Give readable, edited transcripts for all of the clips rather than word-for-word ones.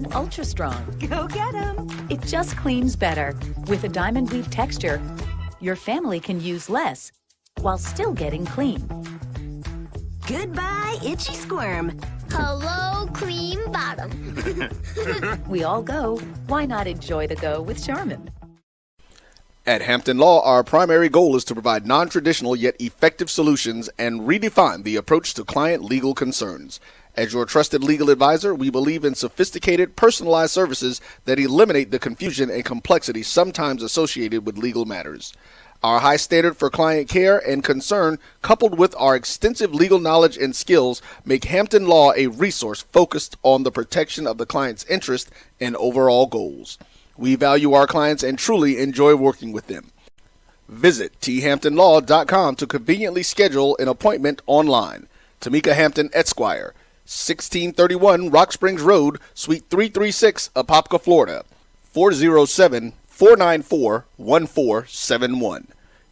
Clean Ultra Strong. Go get 'em. It just cleans better. With a diamond weave texture, your family can use less while still getting clean. Goodbye, itchy squirm. Hello, cream bottom. We all go. Why not enjoy the go with Charmin? At Hampton Law, our primary goal is to provide non-traditional yet effective solutions and redefine the approach to client legal concerns. As your trusted legal advisor, we believe in sophisticated, personalized services that eliminate the confusion and complexity sometimes associated with legal matters. Our high standard for client care and concern, coupled with our extensive legal knowledge and skills, make Hampton Law a resource focused on the protection of the client's interest and overall goals. We value our clients and truly enjoy working with them. Visit thamptonlaw.com to conveniently schedule an appointment online. Tamika Hampton Esquire, 1631 Rock Springs Road, Suite 336, Apopka, Florida, 407-494-1471.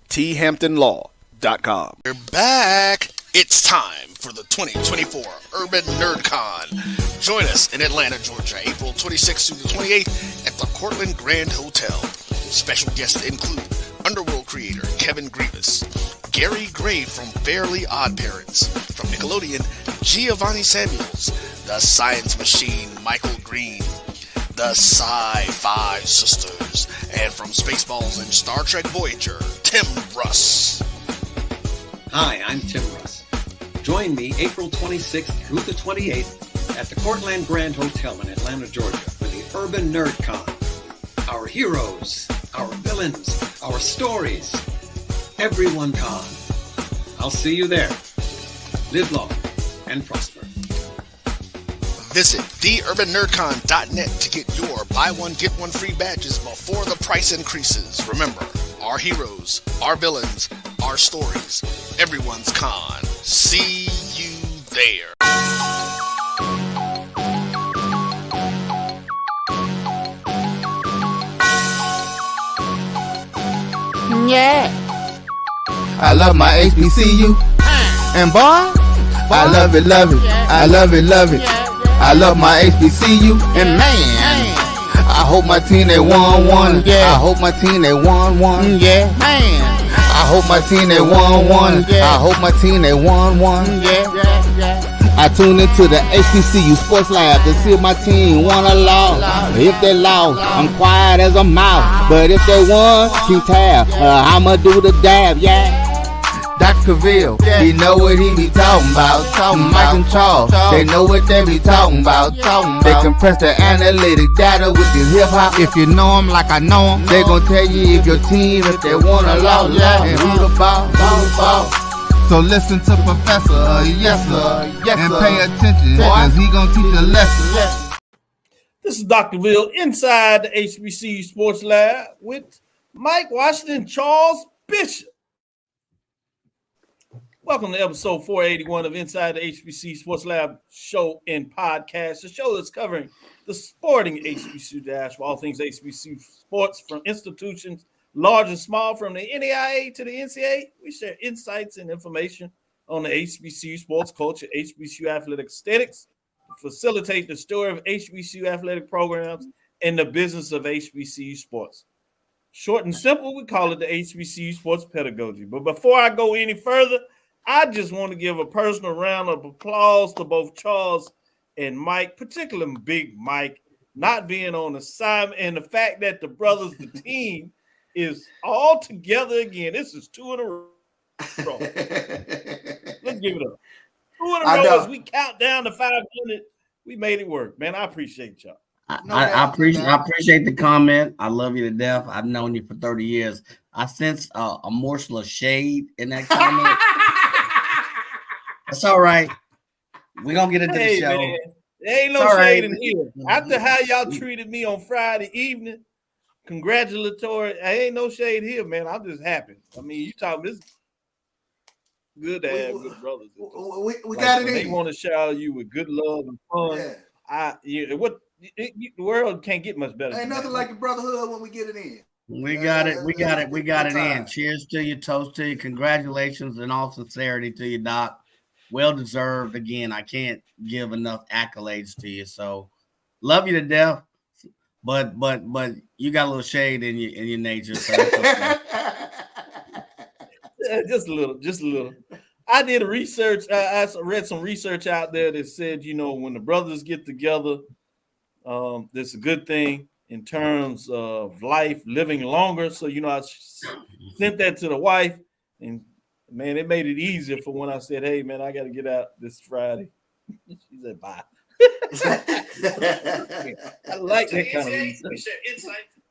thamptonlaw.com. We're back. It's time for the 2024 Urban NerdCon. Join us in Atlanta, Georgia, April 26th through the 28th at the Cortland Grand Hotel. Special guests include Underworld creator Kevin Grievous, Gary Gray from Fairly Odd Parents, from Nickelodeon, Giovanni Samuels, the Science Machine Michael Green, the Sci-Fi Sisters, and from Spaceballs and Star Trek Voyager, Tim Russ. Hi, I'm Tim Russ. Join me April 26th through the 28th at the Cortland Grand Hotel in Atlanta, Georgia for the Urban NerdCon. Our heroes, our villains, our stories, everyone con. I'll see you there. Live long and prosper. Visit theurbannerdcon.net to get your buy one, get one free badges before the price increases. Remember, our heroes, our villains, our stories, everyone's con. See you there. Yeah. I love my HBCU. And boy, I love it, love it. I love it, love it. I love my HBCU. And man, I hope my team they won. Yeah. I hope my team they won. Yeah. Man. I hope my team they won. Yeah. I hope my team they won. Yeah. I tune into the HBCU Sports Lab to see if my team won or lost. If they lost, I'm quiet as a mouse. But if they won, keep tab. I'ma do the dab, yeah. Dr. Cavil, he know what he be talking about. Mike and Charles, they know what they be talking about. They compress the analytic data with this hip hop. If you know them like I know them, they gon' tell you if your team, if they won or lost, and who the ball. So listen to Professor, yes sir, and pay attention, cause he gon' teach a lesson. This is Dr. Cavil inside the HBCU Sports Lab with Mike Washington, Charles Bishop. Welcome to episode 481 of Inside the HBCU Sports Lab show and podcast, the show that's covering the sporting HBCU dash for all things HBCU sports from institutions large and small, from the NAIA to the NCAA. We share insights and information on the HBCU sports culture, HBCU athletic aesthetics, facilitate the story of HBCU athletic programs and the business of HBCU sports. Short and simple, we call it the HBCU sports pedagogy. But before I go any further, I just want to give a personal round of applause to both Charles and Mike, particularly Big Mike, not being on assignment, and the fact that the brothers, the team, is all together again. This is 2 in a row. Let's give it up. 2 in a row as we count down to 500. We made it work, man. I appreciate y'all. I appreciate the comment. I love you to death. I've known you for 30 years. I sense a morsel of shade in that comment. That's all right. We're going to get into the show. Man, there ain't no shade in here. After how y'all treated me on Friday evening, congratulatory. I ain't no shade here, man. I'm just happy. I mean, you talking this good to have good brothers. We got it in. They want to shower you with good love and fun. Yeah. The world can't get much better. Ain't nothing like the brotherhood when we get it in. We got it in. Cheers to you, toast to you, congratulations in all sincerity to you, Doc. Well deserved. Again, I can't give enough accolades to you. So Love you to death. But you got a little shade in your nature. So yeah, just a little. I did a research. I read some research out there that said, when the brothers get together, that's a good thing in terms of life, living longer. So, I sent that to the wife, and man, it made it easier for when I said, hey, man, I got to get out this Friday. She said, bye. I like that kind of research.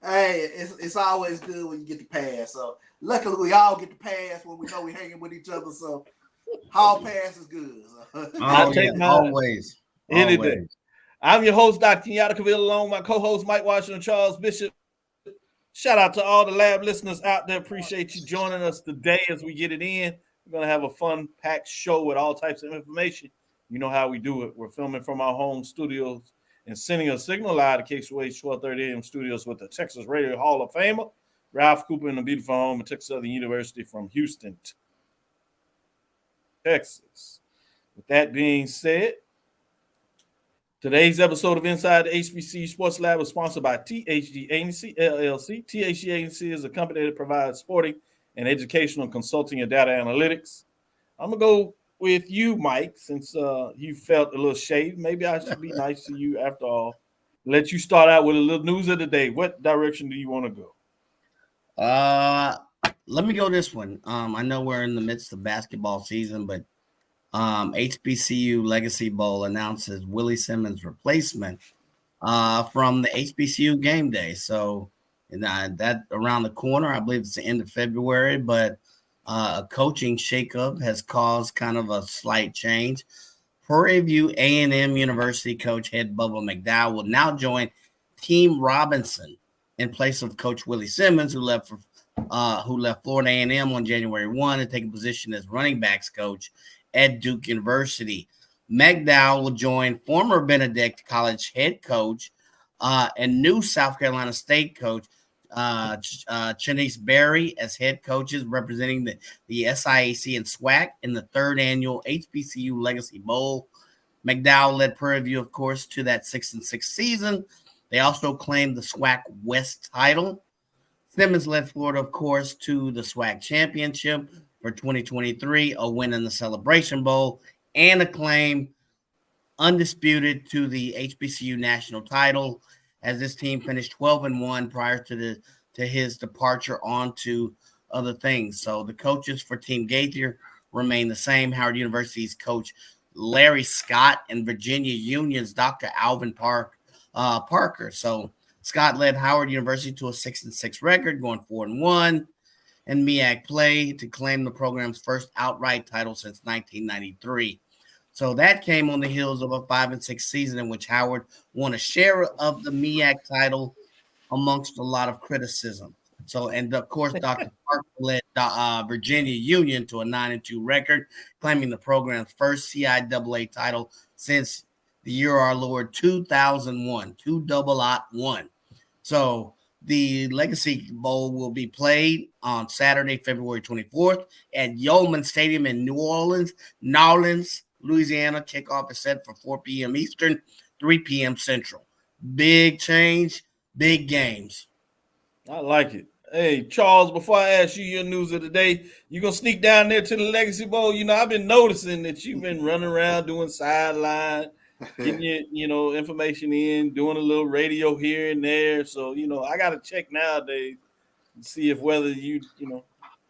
Hey, it's always good when you get the pass. So luckily we all get the pass when we know we're hanging with each other. So hall pass is good. Always. Any day. I'm your host, Dr. Cavil, along with my co-host Mike Washington, Charles Bishop. Shout out to all the lab listeners out there. Appreciate you joining us today as we get it in. We're going to have a fun, packed show with all types of information. You know how we do it. We're filming from our home studios and sending a signal live to KSWH 1230 AM studios with the Texas Radio Hall of Famer, Ralph Cooper, in the beautiful home of Texas Southern University from Houston, Texas. With that being said, today's episode of Inside the HBCU Sports Lab is sponsored by THD Agency, LLC. THD Agency is a company that provides sporting and educational consulting and data analytics. I'm going to go with you, Mike, since you felt a little shade. Maybe I should be nice to you after all. Let you start out with a little news of the day. What direction do you want to go? Let me go this one. I know we're in the midst of basketball season, but HBCU Legacy Bowl announces Willie Simmons' replacement from the HBCU game day. So that around the corner, I believe it's the end of February, but a coaching shakeup has caused kind of a slight change. Prairie View A&M University coach head Bubba McDowell will now join Team Robinson in place of Coach Willie Simmons, who left Florida A&M on January 1 to take a position as running backs coach at Duke University. McDowell will join former Benedict College head coach and new South Carolina State coach Chanice Berry as head coaches representing the SIAC and SWAC in the third annual HBCU Legacy Bowl. McDowell led Prairie View, of course, to that 6-6 season. They also claimed the SWAC West title. Simmons led Florida, of course, to the SWAC championship for 2023, a win in the Celebration Bowl, and a claim undisputed to the HBCU national title, as this team finished 12-1 prior to his departure onto other things. So the coaches for Team Gaither remain the same. Howard University's coach Larry Scott and Virginia Union's Dr. Alvin Parker. So Scott led Howard University to a 6-6 record, going 4-1, and MEAC play to claim the program's first outright title since 1993. So that came on the heels of a 5-6 season in which Howard won a share of the MEAC title amongst a lot of criticism. So, and of course, Dr. Parker led Virginia Union to a 9-2 record, claiming the program's first CIAA title since the year our Lord 2001, 2-0-1. So the Legacy Bowl will be played on Saturday, February 24th at Yeoman Stadium in New Orleans, Louisiana. Kickoff is set for 4 p.m. Eastern, 3 p.m. Central. Big change, big games. I like it. Hey, Charles, before I ask you your news of the day, you going to sneak down there to the Legacy Bowl? I've been noticing that you've been running around doing sideline, getting your, information in, doing a little radio here and there. So, I got to check nowadays and see if whether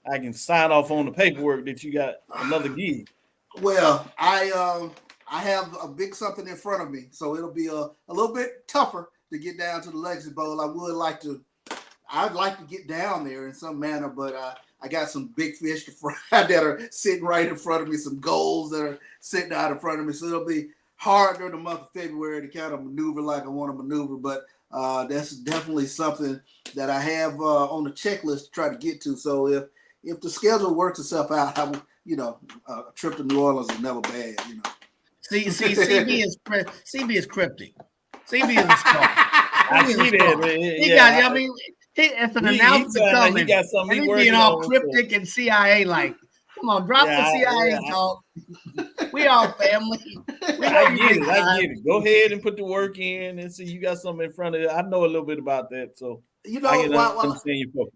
I can sign off on the paperwork that you got another gig. Well, I have a big something in front of me, so it'll be a little bit tougher to get down to the Legacy Bowl. I'd like to get down there in some manner, but I got some big fish to fry that are sitting right in front of me, some goals that are sitting out in front of me. So it'll be hard during the month of February to kind of maneuver like I want to maneuver, but that's definitely something that I have on the checklist to try to get to. So if the schedule works itself out, a trip to New Orleans is never bad, See, CB is cryptic. CB is smart. I see that, man. It's an announcement coming. He got something and he's being all cryptic and CIA like. Come on, drop the CIA talk. We all family. I get it. Go ahead and put the work in and see you got something in front of you. I know a little bit about that, so You know, I can understand your focus.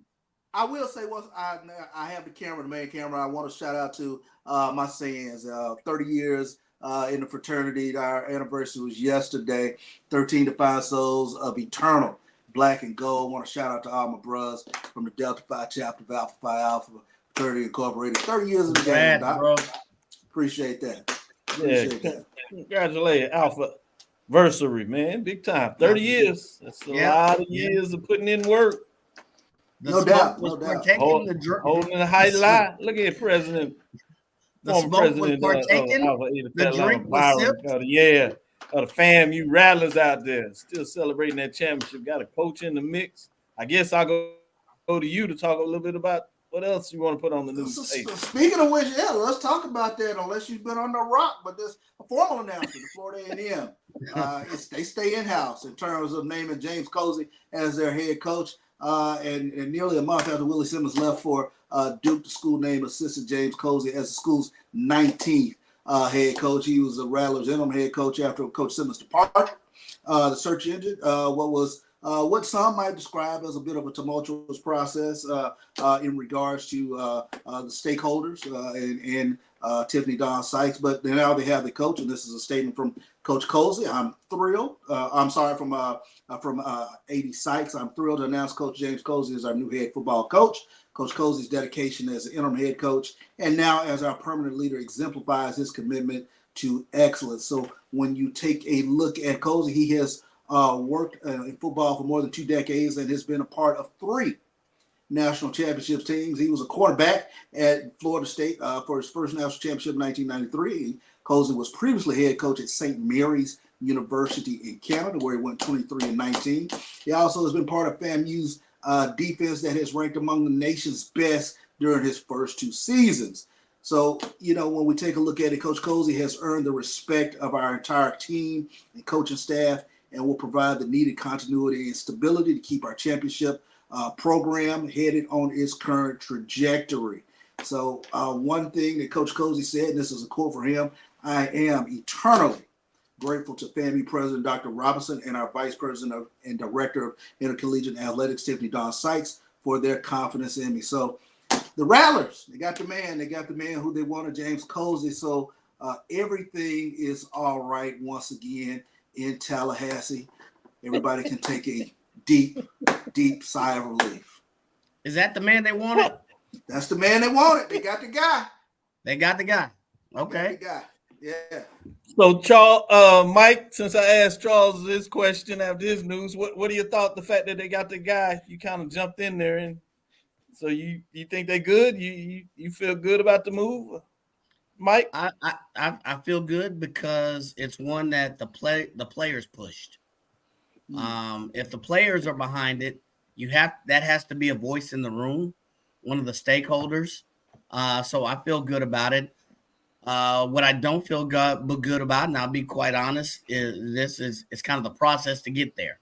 I will say once I have the main camera, I want to shout out to my sons. 30 years in the fraternity. Our anniversary was yesterday. 13 Defiant Souls of Eternal Black and Gold. I want to shout out to all my bros from the Delta Phi chapter of Alpha Phi Alpha Fraternity Incorporated. 30 years in the game, bro. Appreciate that. Congratulations, Alpha Versary, man. Big time. 30 years. That's a lot of years of putting in work. No doubt. Holding the high lie. Look at President. Former president the drink was the FAMU Rattlers out there still celebrating that championship. Got a coach in the mix. I guess I'll go to you to talk a little bit about what else you want to put on the news. Speaking of which, let's talk about that. Unless you've been on the rock, but there's a formal announcement. The Florida A&M, they stay in house in terms of naming James Cozy as their head coach. And nearly a month after Willie Simmons left for Duke, the school named assistant James Cozy as the school's 19th head coach. He was a Rattlers interim head coach after Coach Simmons departed. The search engine, what some might describe as a bit of a tumultuous process in regards to the stakeholders and Tiffany Dawn Sykes, but now they have the coach, and this is a statement from Coach Cozy. I'm thrilled. From A.D. Sykes. I'm thrilled to announce Coach James Cozy as our new head football coach. Coach Cozy's dedication as an interim head coach and now as our permanent leader exemplifies his commitment to excellence. So when you take a look at Cozy, he has worked in football for more than 2 decades and has been a part of 3 national championship teams. He was a quarterback at Florida State for his first national championship in 1993. Cozy was previously head coach at St. Mary's University in Canada, where he went 23-19. He also has been part of FAMU's defense that has ranked among the nation's best during his first 2 seasons. So, when we take a look at it, Coach Cozy has earned the respect of our entire team and coaching staff and will provide the needed continuity and stability to keep our championship program headed on its current trajectory. So one thing that Coach Cozy said, and this is a quote for him, "I am eternally grateful to FAMU President Dr. Robinson and our Vice President and Director of Intercollegiate Athletics, Tiffany Dawn Sykes, for their confidence in me." So the Rattlers, they got the man who they wanted, James Cozy. So everything is all right once again in Tallahassee. Everybody can take a deep, deep sigh of relief. Is that the man they wanted? That's the man they wanted. They got the guy. Okay. Yeah. So, Charles, Mike, since I asked Charles this question after his news, what do you thought the fact that they got the guy? You kind of jumped in there, and so you think they're good? You feel good about the move, Mike? I feel good because it's one that the players pushed. If the players are behind it, that has to be a voice in the room, one of the stakeholders. So I feel good about it. What I don't feel good about, and I'll be quite honest, is it's kind of the process to get there.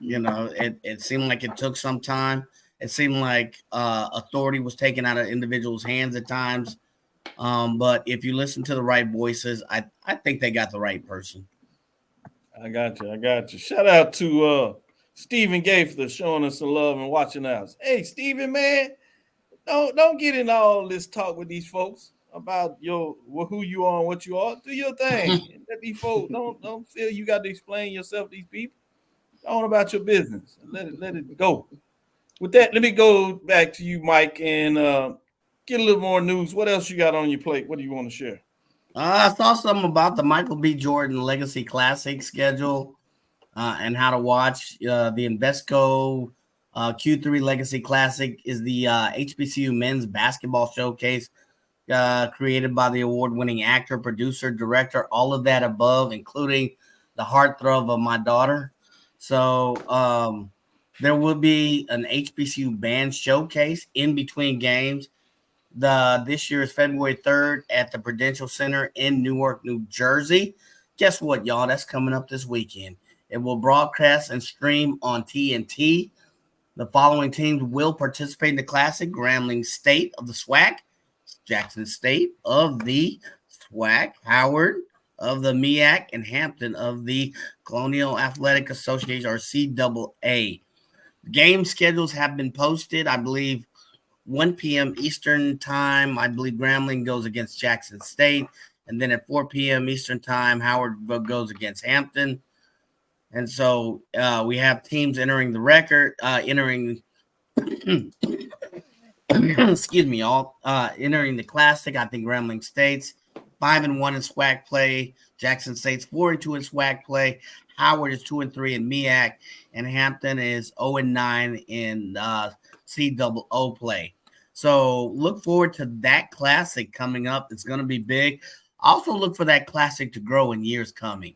It seemed like it took some time. It seemed like authority was taken out of individuals' hands at times. But if you listen to the right voices, I think they got the right person. I got you. Shout out to Stephen Gaither showing us some love and watching us. Hey, Stephen, man, don't get in all this talk with these folks about who you are and what you are. Do your thing. Let these folks don't feel you got to explain yourself to these people. Go on about your business. Let it go. With that, let me go back to you, Mike, and get a little more news. What else you got on your plate? What do you want to share? I saw something about the Michael B. Jordan Legacy Classic schedule and how to watch. The Invesco Q3 Legacy Classic is the HBCU men's basketball showcase created by the award-winning actor, producer, director, all of that above, including the heartthrob of my daughter. So there will be an HBCU band showcase in between games. This year is February 3rd at the Prudential Center in Newark, New Jersey. Guess what, y'all? That's coming up this weekend. It will broadcast and stream on TNT. The following teams will participate in the Classic: Grambling State of the SWAC, Jackson State of the SWAC, Howard of the MEAC, and Hampton of the Colonial Athletic Association, or CAA. Game schedules have been posted. I believe 1 p.m. Eastern time, I believe Grambling goes against Jackson State. And then at 4 p.m. Eastern time, Howard goes against Hampton. And so we have teams entering the record, excuse me, entering the Classic. I think Grambling State's 5-1 in SWAC play. Jackson State's 4-2 in SWAC play. Howard is 2-3 in MEAC, and Hampton is 0-9 in COO play. So look forward to that Classic coming up. It's going to be big. Also look for that Classic to grow in years coming.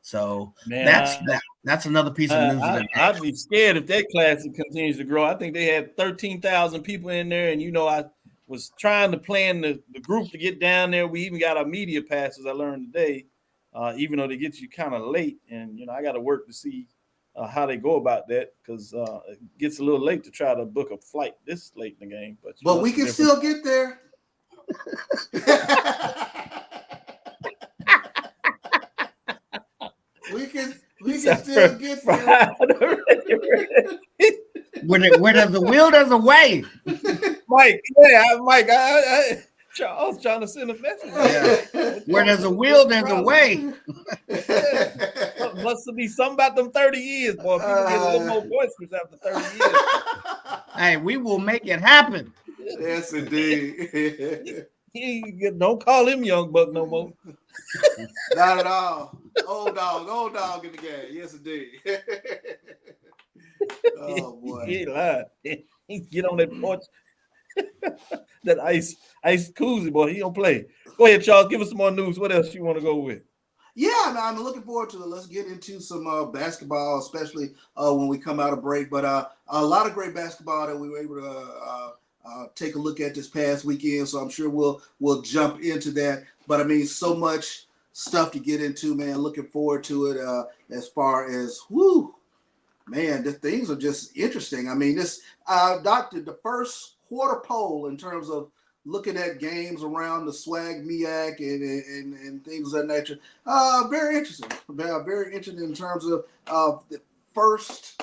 So that's another piece of news. I'd be scared if that Classic continues to grow. I think they had 13,000 people in there, and I was trying to plan the group to get down there. We even got our media passes, I learned today, even though they get you kind of late. And, I got to work to see how they go about that, because it gets a little late to try to book a flight this late in the game. But we can still get there. We can still get there. Where there's a will, there's a way. Mike, I was trying to send a message. Yeah. Where there's a will, there's a way. Must be something about them 30 years, boy. People get a little more boisterous after 30 years. Hey, we will make it happen. Yes, indeed. Don't call him Young Buck no more. Not at all. Old dog in the game. Yes, indeed. Oh boy. He ain't lying. He get on that porch. That ice koozie, boy. He don't play. Go ahead, Charles. Give us some more news. What else you want to go with? Yeah, I'm looking forward to it. Let's get into some basketball, especially when we come out of break. But a lot of great basketball that we were able to take a look at this past weekend. So I'm sure we'll jump into that. But so much stuff to get into, man. Looking forward to it. As far as man, the things are just interesting. This the first quarter poll in terms of looking at games around the SWAG, MEAC, and things of that nature. Very interesting. Very interesting in terms of the first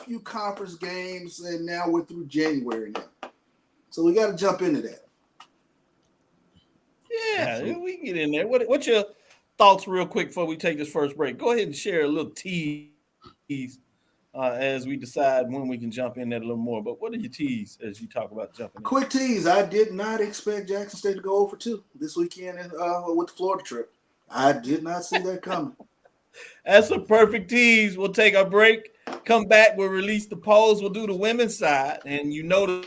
few conference games, and now we're through January now. So we got to jump into that. Yeah, we can get in there. What's your thoughts real quick before we take this first break? Go ahead and share a little tease as we decide when we can jump in that a little more. But what are your tease as you talk about jumping in? Quick tease. I did not expect Jackson State to go over 2 this weekend with the Florida trip. I did not see that coming. That's a perfect tease. We'll take a break. Come back. We'll release the polls. We'll do the women's side. And you notice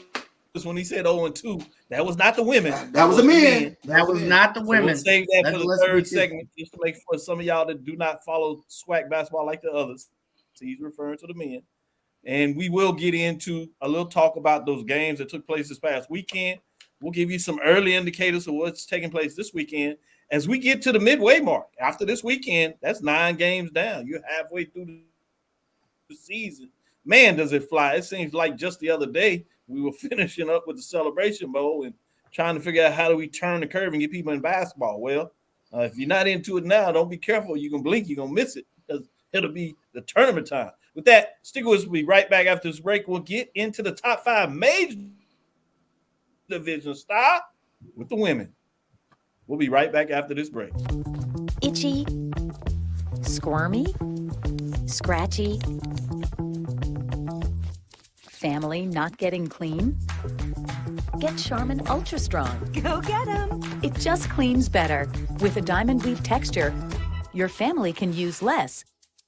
when he said 0-2, that was not the women. That was the men. That was not the women. So we'll save that for the third segment, just to make for some of y'all that do not follow SWAC basketball like the others. So he's referring to the men. And we will get into a little talk about those games that took place this past weekend. We'll give you some early indicators of what's taking place this weekend. As we get to the midway mark, after this weekend, that's 9 games down. You're halfway through the season. Man, does it fly. It seems like just the other day we were finishing up with the Celebration Bowl and trying to figure out how do we turn the curve and get people in basketball. Well, if you're not into it now, don't be careful. You can blink, you're going to miss it, because it'll be the tournament time. With that, stick with us. We'll be right back after this break. We'll get into the top 5 major division style with the women. We'll be right back after this break. Itchy, squirmy, scratchy, family not getting clean? Get Charmin Ultra Strong. Go get 'em. It just cleans better. With a diamond weave texture, your family can use less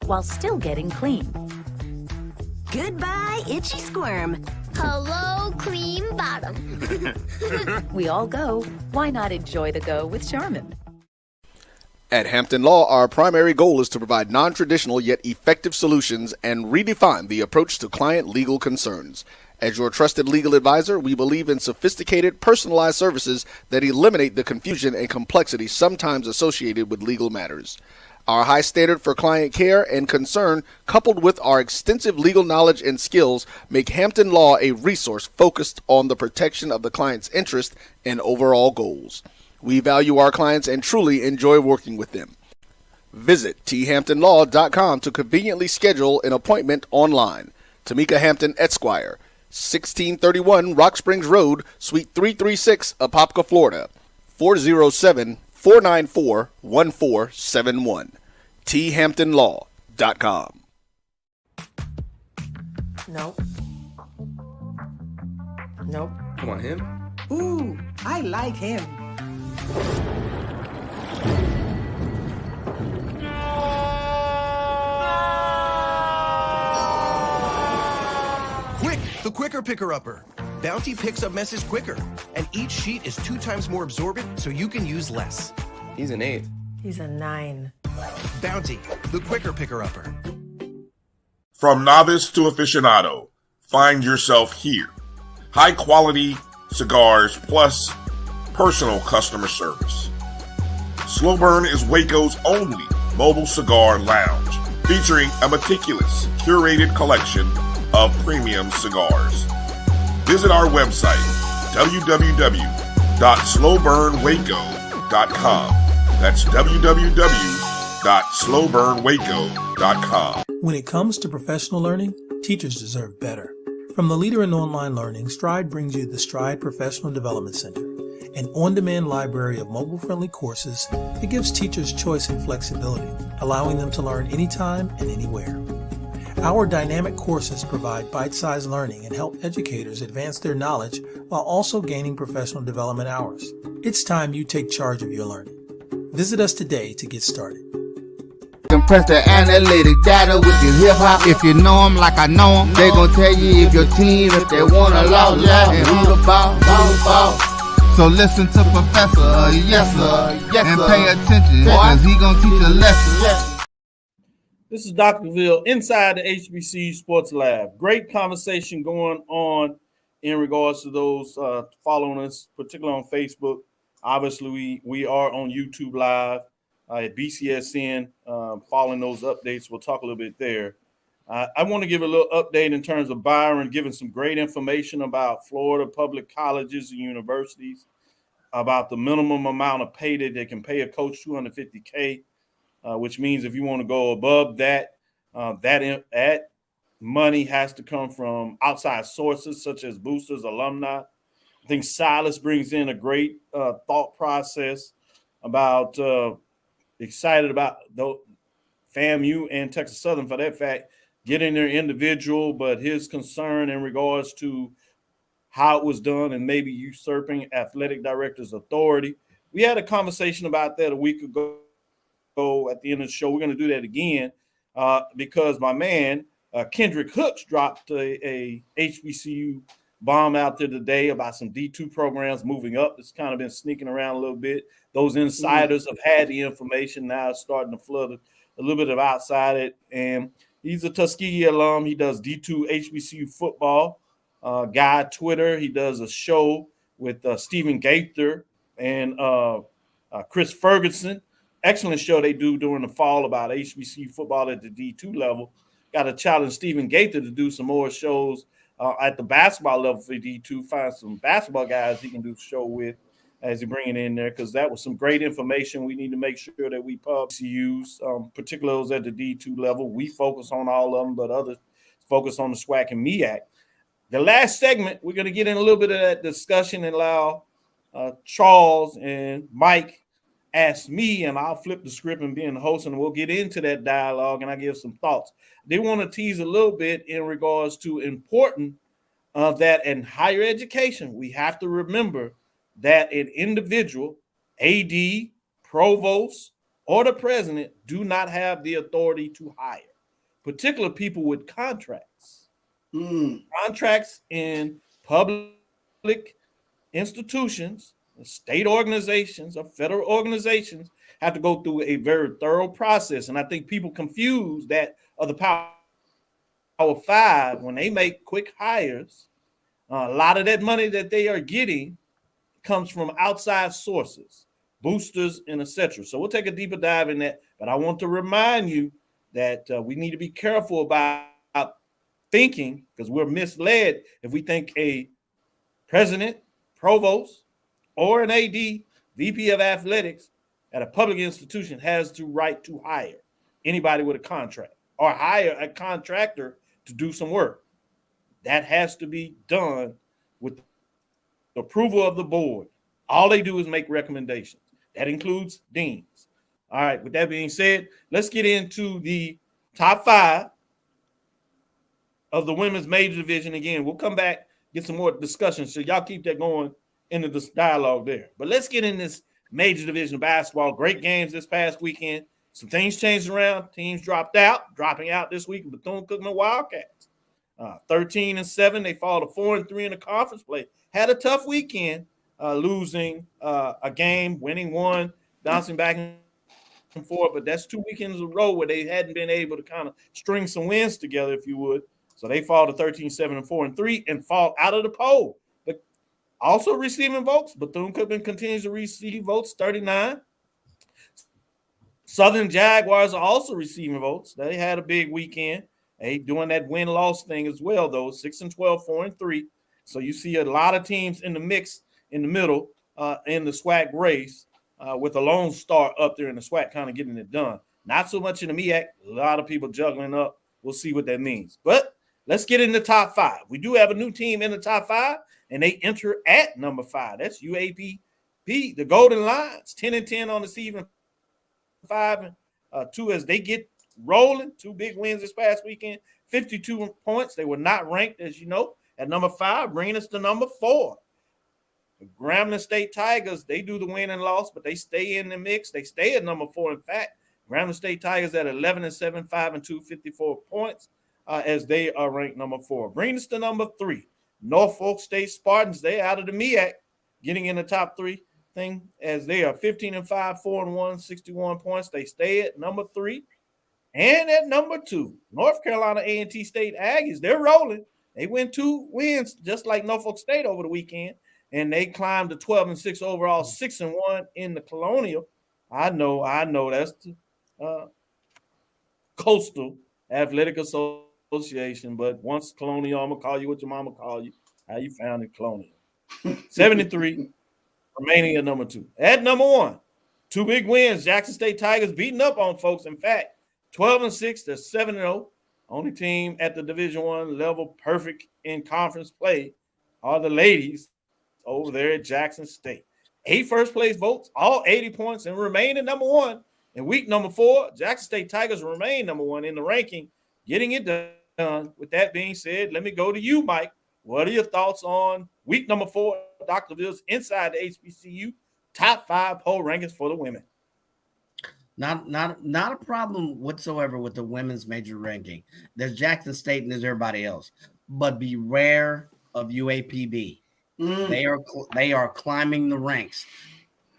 while still getting clean. Goodbye, itchy squirm. Hello, cream bottom. We all go. Why not enjoy the go with Charmin? At Hampton Law, our primary goal is to provide non-traditional yet effective solutions and redefine the approach to client legal concerns. As your trusted legal advisor, we believe in sophisticated, personalized services that eliminate the confusion and complexity sometimes associated with legal matters. Our high standard for client care and concern, coupled with our extensive legal knowledge and skills, make Hampton Law a resource focused on the protection of the client's interest and overall goals. We value our clients and truly enjoy working with them. Visit thamptonlaw.com to conveniently schedule an appointment online. Tamika Hampton Esquire, 1631 Rock Springs Road, Suite 336, Apopka, Florida, 407-494-1471. thamptonlaw.com. Nope. Nope. Come on, him? Ooh, I like him. Quick, the quicker picker-upper. Bounty picks up messes quicker, and each sheet is 2 times more absorbent, so you can use less. He's an 8. He's a 9. Bounty, the quicker picker-upper. From novice to aficionado, find yourself here. High quality cigars plus personal customer service. Slow Burn is Waco's only mobile cigar lounge, featuring a meticulous, curated collection of premium cigars. Visit our website, www.slowburnwaco.com. That's www.slowburnwaco.com. When it comes to professional learning, teachers deserve better. From the leader in online learning, Stride brings you the Stride Professional Development Center, an on-demand library of mobile-friendly courses that gives teachers choice and flexibility, allowing them to learn anytime and anywhere. Our dynamic courses provide bite-sized learning and help educators advance their knowledge while also gaining professional development hours. It's time you take charge of your learning. Visit us today to get started. Compress the analytic data with your hip-hop. If you know them like I know them, they gon' tell you if your team, if they wanna law, and who the ball. So listen to Professor, yes sir, and pay attention, cause he gon' teach a lesson. This is Dr. Cavil inside the HBCU Sports Lab. Great conversation going on in regards to those following us, particularly on Facebook. Obviously, we are on YouTube Live at BCSN, following those updates. We'll talk a little bit there. I want to give a little update in terms of Byron, giving some great information about Florida public colleges and universities, about the minimum amount of pay that they can pay a coach, $250K, which means if you want to go above that, that money has to come from outside sources such as boosters, alumni. I think Silas brings in a great thought process about excited about the FAMU and Texas Southern, for that fact, getting their individual, but his concern in regards to how it was done and maybe usurping athletic director's authority. We had a conversation about that a week ago at the end of the show. We're going to do that again because my man, Kendrick Hooks, dropped a HBCU bomb out there today about some D2 programs moving up. It's kind of been sneaking around a little bit. Those insiders have had the information. Now it's starting to flood a little bit of outside it. And he's a Tuskegee alum. He does D2 HBCU football. Guy Twitter. He does a show with Stephen Gaither and Chris Ferguson. Excellent show they do during the fall about HBCU football at the D2 level. Got to challenge Stephen Gaither to do some more shows at the basketball level for D2. Find some basketball guys he can do a show with as he bring it in there, because that was some great information. We need to make sure that we use, particularly those at the D2 level. We focus on all of them, but others focus on the SWAC and MEAC. The last segment, we're going to get in a little bit of that discussion and allow Charles and Mike ask me, and I'll flip the script and be the host, and we'll get into that dialogue, and I give some thoughts. They want to tease a little bit in regards to important of that in higher education. We have to remember that an individual, AD, provost, or the president do not have the authority to hire, particularly people with contracts. Contracts in public institutions, state organizations, or federal organizations have to go through a very thorough process. And I think people confuse that of the Power 5 when they make quick hires. A lot of that money that they are getting comes from outside sources, boosters, and etc. So we'll take a deeper dive in that. But I want to remind you that we need to be careful about thinking, because we're misled if we think a president, provost, or an AD VP of athletics at a public institution has the right to hire anybody with a contract or hire a contractor to do some work. That has to be done with the approval of the board. All they do is make recommendations. That includes deans. All right, with that being said, let's get into the top 5 of the women's major division. Again, we'll come back, get some more discussion, so y'all keep that going into this dialogue there. But let's get in this major division basketball. Great games this past weekend. Some things changed around. Teams dropping out this week. Bethune-Cookman Wildcats. 13-7. They fall to 4-3 in the conference play. Had a tough weekend, losing a game, winning one, bouncing back and forth. But that's 2 weekends in a row where they hadn't been able to kind of string some wins together, if you would. So they fall to 13-7 and 4-3 and fall out of the poll. But also receiving votes, Bethune-Cookman continues to receive votes, 39. Southern Jaguars are also receiving votes. They had a big weekend. They doing that win-loss thing as well, though, 6-12, 4-3. So you see a lot of teams in the mix in the middle in the SWAC race with a lone star up there in the SWAC kind of getting it done. Not so much in the MEAC. A lot of people juggling up. We'll see what that means. But let's get in the top 5. We do have a new team in the top 5, and they enter at number 5. That's UAPB, the Golden Lions, 10-10 on the season, 5-2 as they get rolling. 2 big wins this past weekend, 52 points. They were not ranked, as you know, at number 5, bringing us to number 4. The Grambling State Tigers, they do the win and loss, but they stay in the mix. They stay at number 4. In fact, Grambling State Tigers at 11-7, 5-2, 54 points. As they are ranked number 4. Bringing us to number 3. Norfolk State Spartans, they're out of the MEAC, getting in the top 3 thing as they are 15-5, 4-1, 61 points. They stay at number 3. And at number 2, North Carolina A&T State Aggies, they're rolling. They win 2 wins just like Norfolk State over the weekend, and they climbed to 12-6 overall, 6-1 in the Colonial. I know that's the Coastal Athletic Association, but once Colonial, I'm going to call you what your mama call you, how you found it, Colonial. 73, remaining at number 2. At number 1, 2 big wins. Jackson State Tigers beating up on folks. In fact, 12-6, they're 7-0. Only team at the Division I level perfect in conference play are the ladies over there at Jackson State. 8 first-place votes, all 80 points, and remain at number 1. In week number 4, Jackson State Tigers remain number 1 in the ranking, getting it done. With that being said, let me go to you, Mike. What are your thoughts on week number 4, Doctorville's Inside the HBCU top 5 poll rankings for the women? Not a problem whatsoever with the women's major ranking. There's Jackson State and there's everybody else, but beware of UAPB. They are climbing the ranks.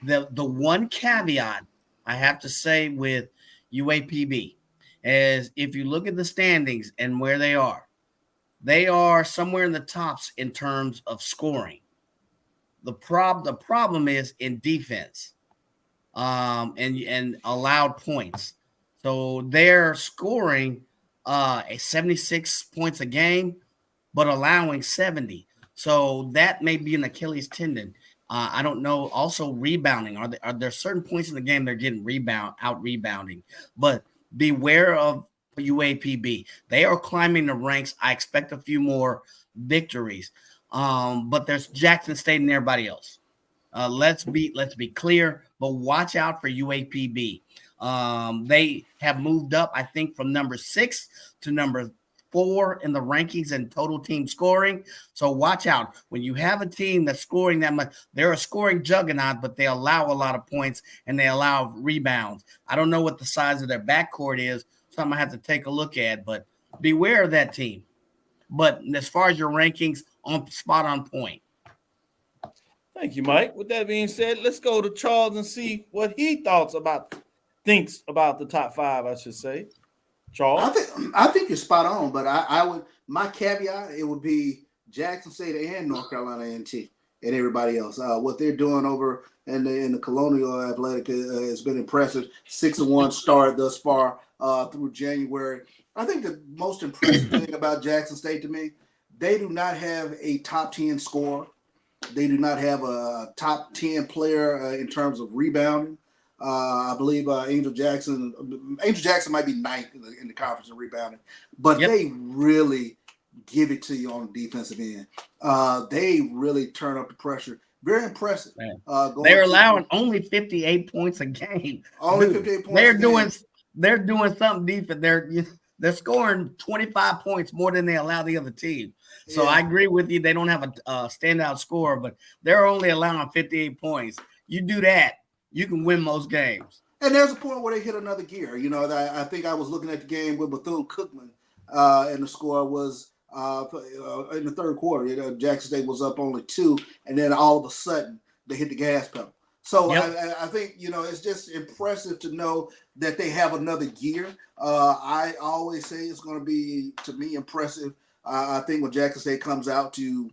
The one caveat I have to say with UAPB is if you look at the standings and where they are somewhere in the tops in terms of scoring. The problem is in defense, and allowed points. So they're scoring 76 points a game, but allowing 70. So that may be an Achilles tendon. I don't know. Also, rebounding. Are there certain points in the game they're getting out rebounding? But beware of UAPB. They are climbing the ranks. I expect a few more victories. But there's Jackson State and everybody else. Let's be clear, but watch out for UAPB. They have moved up, I think, from number 6 to number 4 in the rankings and total team scoring. So watch out. When you have a team that's scoring that much, they're a scoring juggernaut, but they allow a lot of points and they allow rebounds. I don't know what the size of their backcourt is, something I have to take a look at, but beware of that team. But as far as your rankings, spot on point. Thank you, Mike. With that being said, let's go to Charles and see what he thinks about the top 5, I should say. Charles? I think you're spot on, but I would, my caveat, it would be Jackson State and North Carolina A&T and everybody else. What they're doing over in the Colonial Athletic has been impressive. 6-1 start thus far through January. I think the most impressive thing about Jackson State to me, they do not have a top 10 scorer They do not have a top 10 player in terms of rebounding. I believe Angel Jackson might be ninth in the conference in rebounding, but they really give it to you on the defensive end. They really turn up the pressure. Very impressive. They're allowing only 58 points a game. Only 58 points. They're doing something defense. They're scoring 25 points more than they allow the other team. So I agree with you. They don't have a standout scorer, but they're only allowing 58 points. You do that, you can win most games. And there's a point where they hit another gear. You know, I think I was looking at the game with Bethune-Cookman, and the score was in the third quarter. Jackson State was up only 2, and then all of a sudden they hit the gas pedal. So I think, it's just impressive to know that they have another gear. I always say it's going to be, to me, impressive. I think when Jackson State comes out to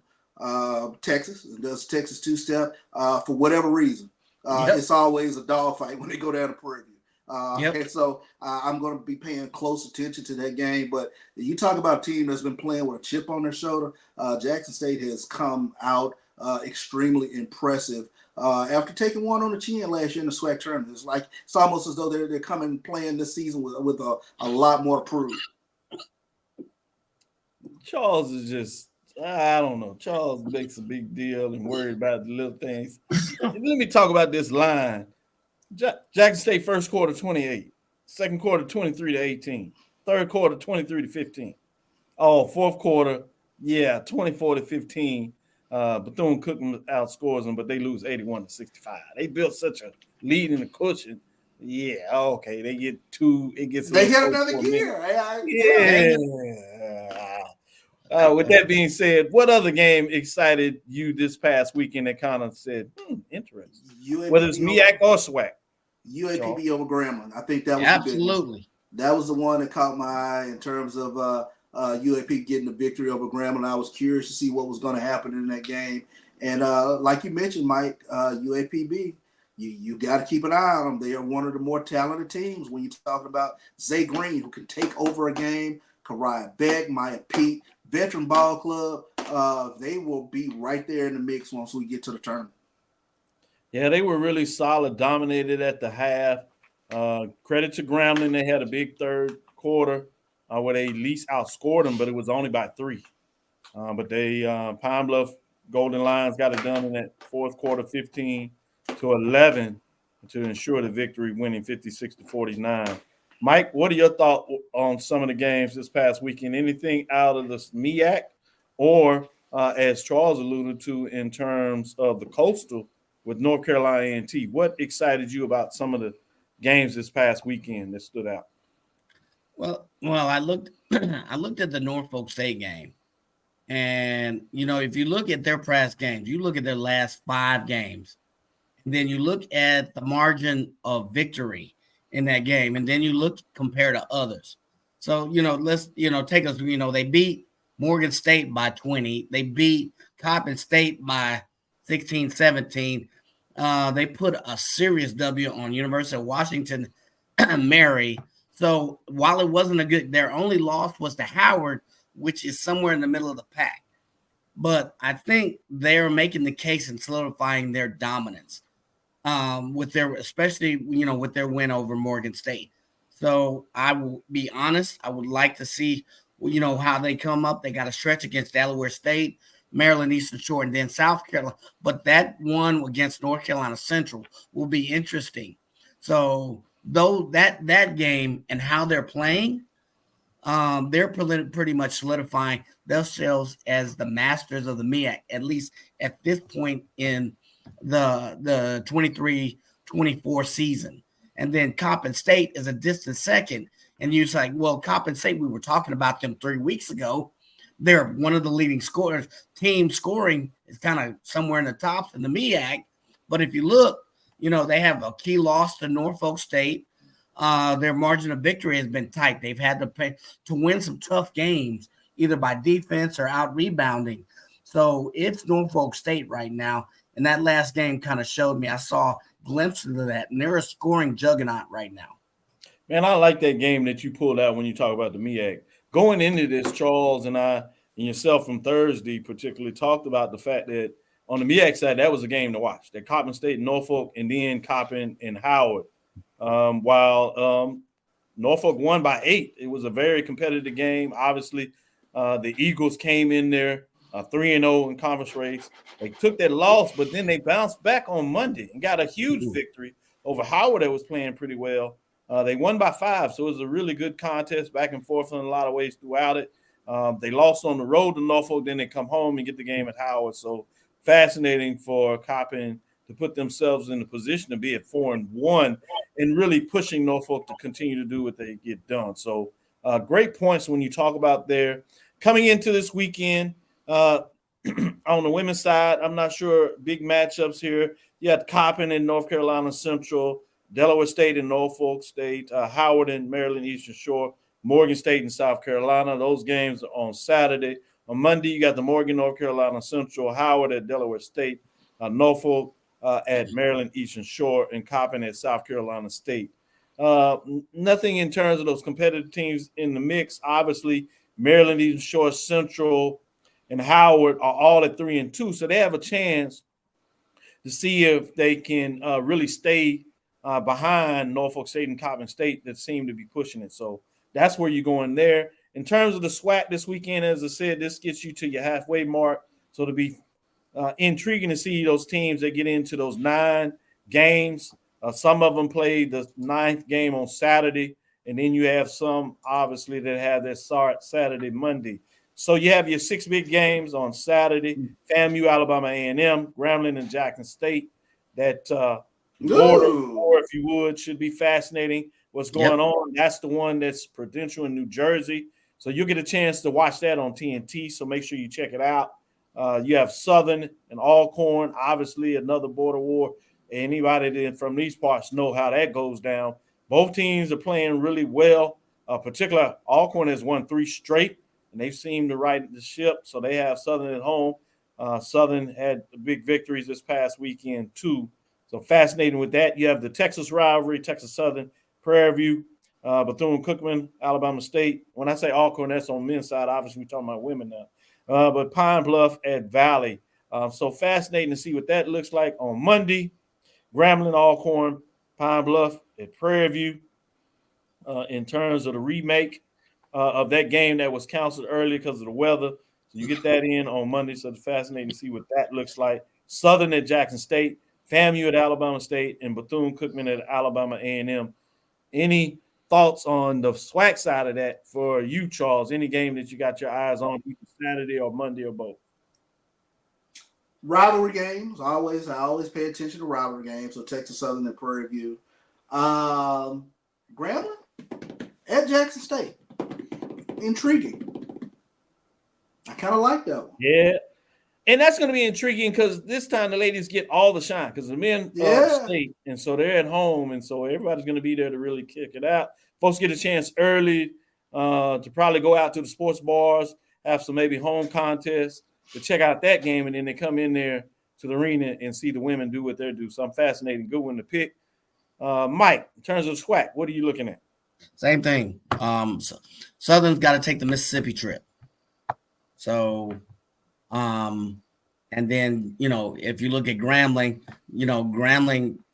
Texas and does Texas two-step, for whatever reason, it's always a dogfight when they go down to Prairie View. And so I'm going to be paying close attention to that game. But you talk about a team that's been playing with a chip on their shoulder. Jackson State has come out extremely impressive. After taking one on the chin last year in the SWAC tournament, it's almost as though they're coming playing this season with a lot more to prove. Charles is just, I don't know. Charles makes a big deal and worried about the little things. Let me talk about this line. Jackson State first quarter 28, second quarter 23-18, third quarter 23-15. Oh, fourth quarter, 24-15. Bethune-Cookman outscores them, but they lose 81-65. They built such a lead in the cushion. Yeah, okay. They get 2. It gets. They get another gear. With that being said, what other game excited you this past weekend that kind of said, interesting? Whether it's MEAC or SWAC. UAPB over Grambling. I think that was absolutely. That was the one that caught my eye in terms of UAP getting the victory over Grambling. I was curious to see what was going to happen in that game. And like you mentioned, Mike, UAPB, you got to keep an eye on them. They are one of the more talented teams when you're talking about Zay Green, who can take over a game, Kariah Beck, Maya Pete, Veteran Ball Club. They will be right there in the mix once we get to the tournament. Yeah, they were really solid, dominated at the half. Credit to Grambling. They had a big third quarter where they at least outscored them, but it was only by 3. But they Pine Bluff Golden Lions got it done in that fourth quarter, 15-11, to ensure the victory, winning 56-49. Mike, what are your thoughts on some of the games this past weekend? Anything out of the MEAC or, as Charles alluded to, in terms of the Coastal with North Carolina A&T? What excited you about some of the games this past weekend that stood out? Well, I looked at the Norfolk State game, and if you look at their past games, you look at their last 5 games, and then you look at the margin of victory in that game, and then you look compared to others. So let's take us. They beat Morgan State by 20. They beat Coppin State by 16-17. They put a serious W on University of Washington Mary. So while it wasn't their only loss was to Howard, which is somewhere in the middle of the pack. But I think they're making the case and solidifying their dominance with especially with their win over Morgan State. So I will be honest, I would like to see how they come up. They got a stretch against Delaware State, Maryland Eastern Shore, and then South Carolina. But that one against North Carolina Central will be interesting. So though that game and how they're playing, they're pretty much solidifying themselves as the masters of the MEAC, at least at this point in the 23-24 season. And then Coppin State is a distant second. And you're like, well, Coppin State, we were talking about them 3 weeks ago. They're one of the leading scorers. Team scoring is kind of somewhere in the tops in the MEAC. But if you look, they have a key loss to Norfolk State. Their margin of victory has been tight. They've had to win some tough games, either by defense or out rebounding. So it's Norfolk State right now. And that last game kind of showed me. I saw glimpses of that. And they're a scoring juggernaut right now. Man, I like that game that you pulled out when you talk about the MEAC. Going into this, Charles and I and yourself from Thursday particularly talked about the fact that on the MEAC side, that was a game to watch. That Coppin State and Norfolk, and then Coppin and Howard. While Norfolk won by 8, it was a very competitive game. Obviously, the Eagles came in there 3-0 in conference race. They took that loss, but then they bounced back on Monday and got a huge victory over Howard that was playing pretty well. They won by 5, so it was a really good contest, back and forth in a lot of ways throughout it. They lost on the road to Norfolk, then they come home and get the game at Howard. So fascinating for Coppin to put themselves in the position to be at 4-1 and really pushing Norfolk to continue to do what they get done. So great points when you talk about there. Coming into this weekend, on the women's side, I'm not sure big matchups here. You had Coppin and North Carolina Central, Delaware State and Norfolk State, Howard and Maryland Eastern Shore, Morgan State and South Carolina. Those games are on Saturday. On Monday, you got the Morgan, North Carolina Central, Howard at Delaware State, Norfolk at Maryland Eastern Shore, and Coppin at South Carolina State. Nothing in terms of those competitive teams in the mix. Obviously, Maryland Eastern Shore, Central, and Howard are all at 3-2, so they have a chance to see if they can really stay behind Norfolk State and Coppin State that seem to be pushing it. So that's where you're going there. In terms of the SWAC this weekend, as I said, this gets you to your halfway mark. So it'll be intriguing to see those teams that get into those 9 games. Some of them play the 9th game on Saturday, and then you have some, obviously, that have their start Saturday, Monday. So you have your 6 big games on Saturday: FAMU, Alabama A&M, Grambling, and Jackson State. That border, if you would, should be fascinating. What's going on? That's the one that's Prudential in New Jersey. So you'll get a chance to watch that on TNT. So make sure you check it out. You have Southern and Alcorn, obviously another border war. Anybody from these parts know how that goes down. Both teams are playing really well. Particularly, Alcorn has won 3 straight, and they seem to right the ship. So they have Southern at home. Southern had big victories this past weekend too. So fascinating with that. You have the Texas rivalry, Texas Southern, Prairie View, Bethune-Cookman, Alabama State. When I say Alcorn, that's on men's side. Obviously, we're talking about women now. But Pine Bluff at Valley. So fascinating to see what that looks like on Monday. Grambling, Alcorn, Pine Bluff at Prairie View. In terms of the remake of that game that was canceled earlier because of the weather. So you get that in on Monday. So it's fascinating to see what that looks like. Southern at Jackson State, FAMU at Alabama State, and Bethune-Cookman at Alabama A&M. Any thoughts on the SWAC side of that for you, Charles? Any game that you got your eyes on, either Saturday or Monday or both? Rivalry games. I always pay attention to rivalry games. So Texas Southern and Prairie View. Grambling at Jackson State. Intriguing. I kind of like that one. Yeah. And that's going to be intriguing because this time the ladies get all the shine because the men are state, and so they're at home, and so everybody's going to be there to really kick it out. Folks get a chance early to probably go out to the sports bars, have some maybe home contests to check out that game, and then they come in there to the arena and see the women do what they do. So I'm fascinated. Good one to pick. Mike, in terms of the SWAC, what are you looking at? Same thing. Southern's got to take the Mississippi trip. So, and then, if you look at Grambling,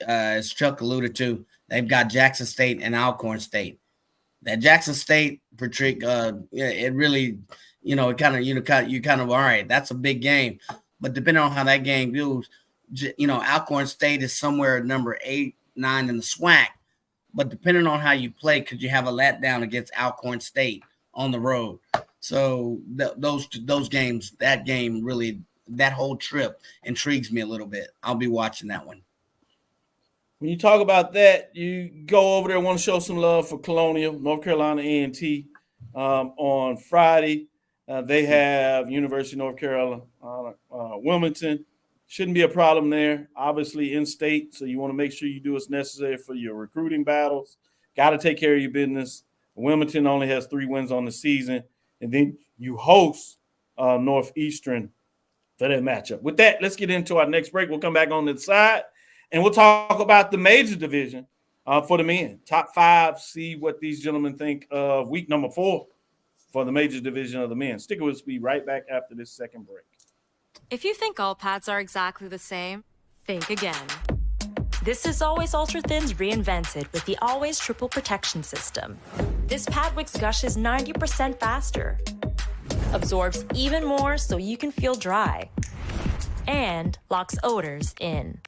as Chuck alluded to, they've got Jackson State and Alcorn State. That Jackson State, Patrick, it really, it kind of, all right, that's a big game. But depending on how that game goes, Alcorn State is somewhere number 8, 9 in the SWAC. But depending on how you play, could you have a letdown against Alcorn State on the road? So those games, that game really, that whole trip intrigues me a little bit. I'll be watching that one. When you talk about that, you go over there, want to show some love for Colonial, North Carolina A&T. On Friday, they have University of North Carolina, Wilmington. Shouldn't be a problem there. Obviously in-state, so you want to make sure you do what's necessary for your recruiting battles. Got to take care of your business. Wilmington only has 3 wins on the season. And then you host Northeastern for that matchup. With that, let's get into our next break. We'll come back on the side, and we'll talk about the major division for the men. Top 5, see what these gentlemen think of week number 4 for the major division of the men. Stick with us. We'll be right back after this second break. If you think all pads are exactly the same, think again. This is Always Ultra Thins reinvented with the Always Triple Protection System. This pad wicks gushes 90% faster, absorbs even more so you can feel dry, and locks odors in.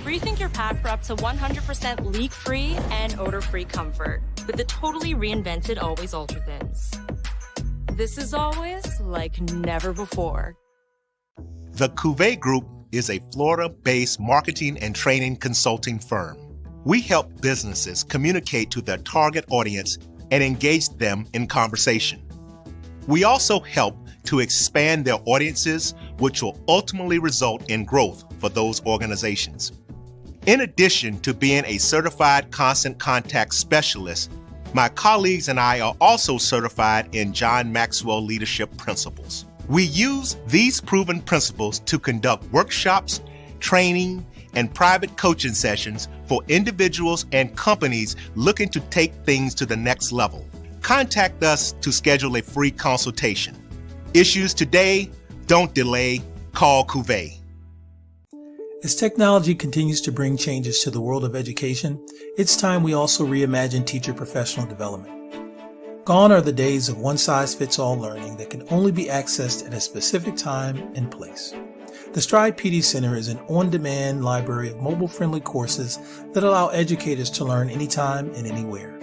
Rethink your pad for up to 100% leak-free and odor-free comfort with the totally reinvented Always Ultra Thins. This is always like never before. The Cavil Group is a Florida-based marketing and training consulting firm. We help businesses communicate to their target audience and engage them in conversation. We also help to expand their audiences, which will ultimately result in growth for those organizations. In addition to being a certified constant contact specialist, my colleagues and I are also certified in John Maxwell Leadership Principles. We use these proven principles to conduct workshops, training, and private coaching sessions for individuals and companies looking to take things to the next level. Contact us to schedule a free consultation. Issues today, don't delay, call Cavil. As technology continues to bring changes to the world of education, it's time we also reimagine teacher professional development. Gone are the days of one-size-fits-all learning that can only be accessed at a specific time and place. The Stride PD Center is an on-demand library of mobile-friendly courses that allow educators to learn anytime and anywhere.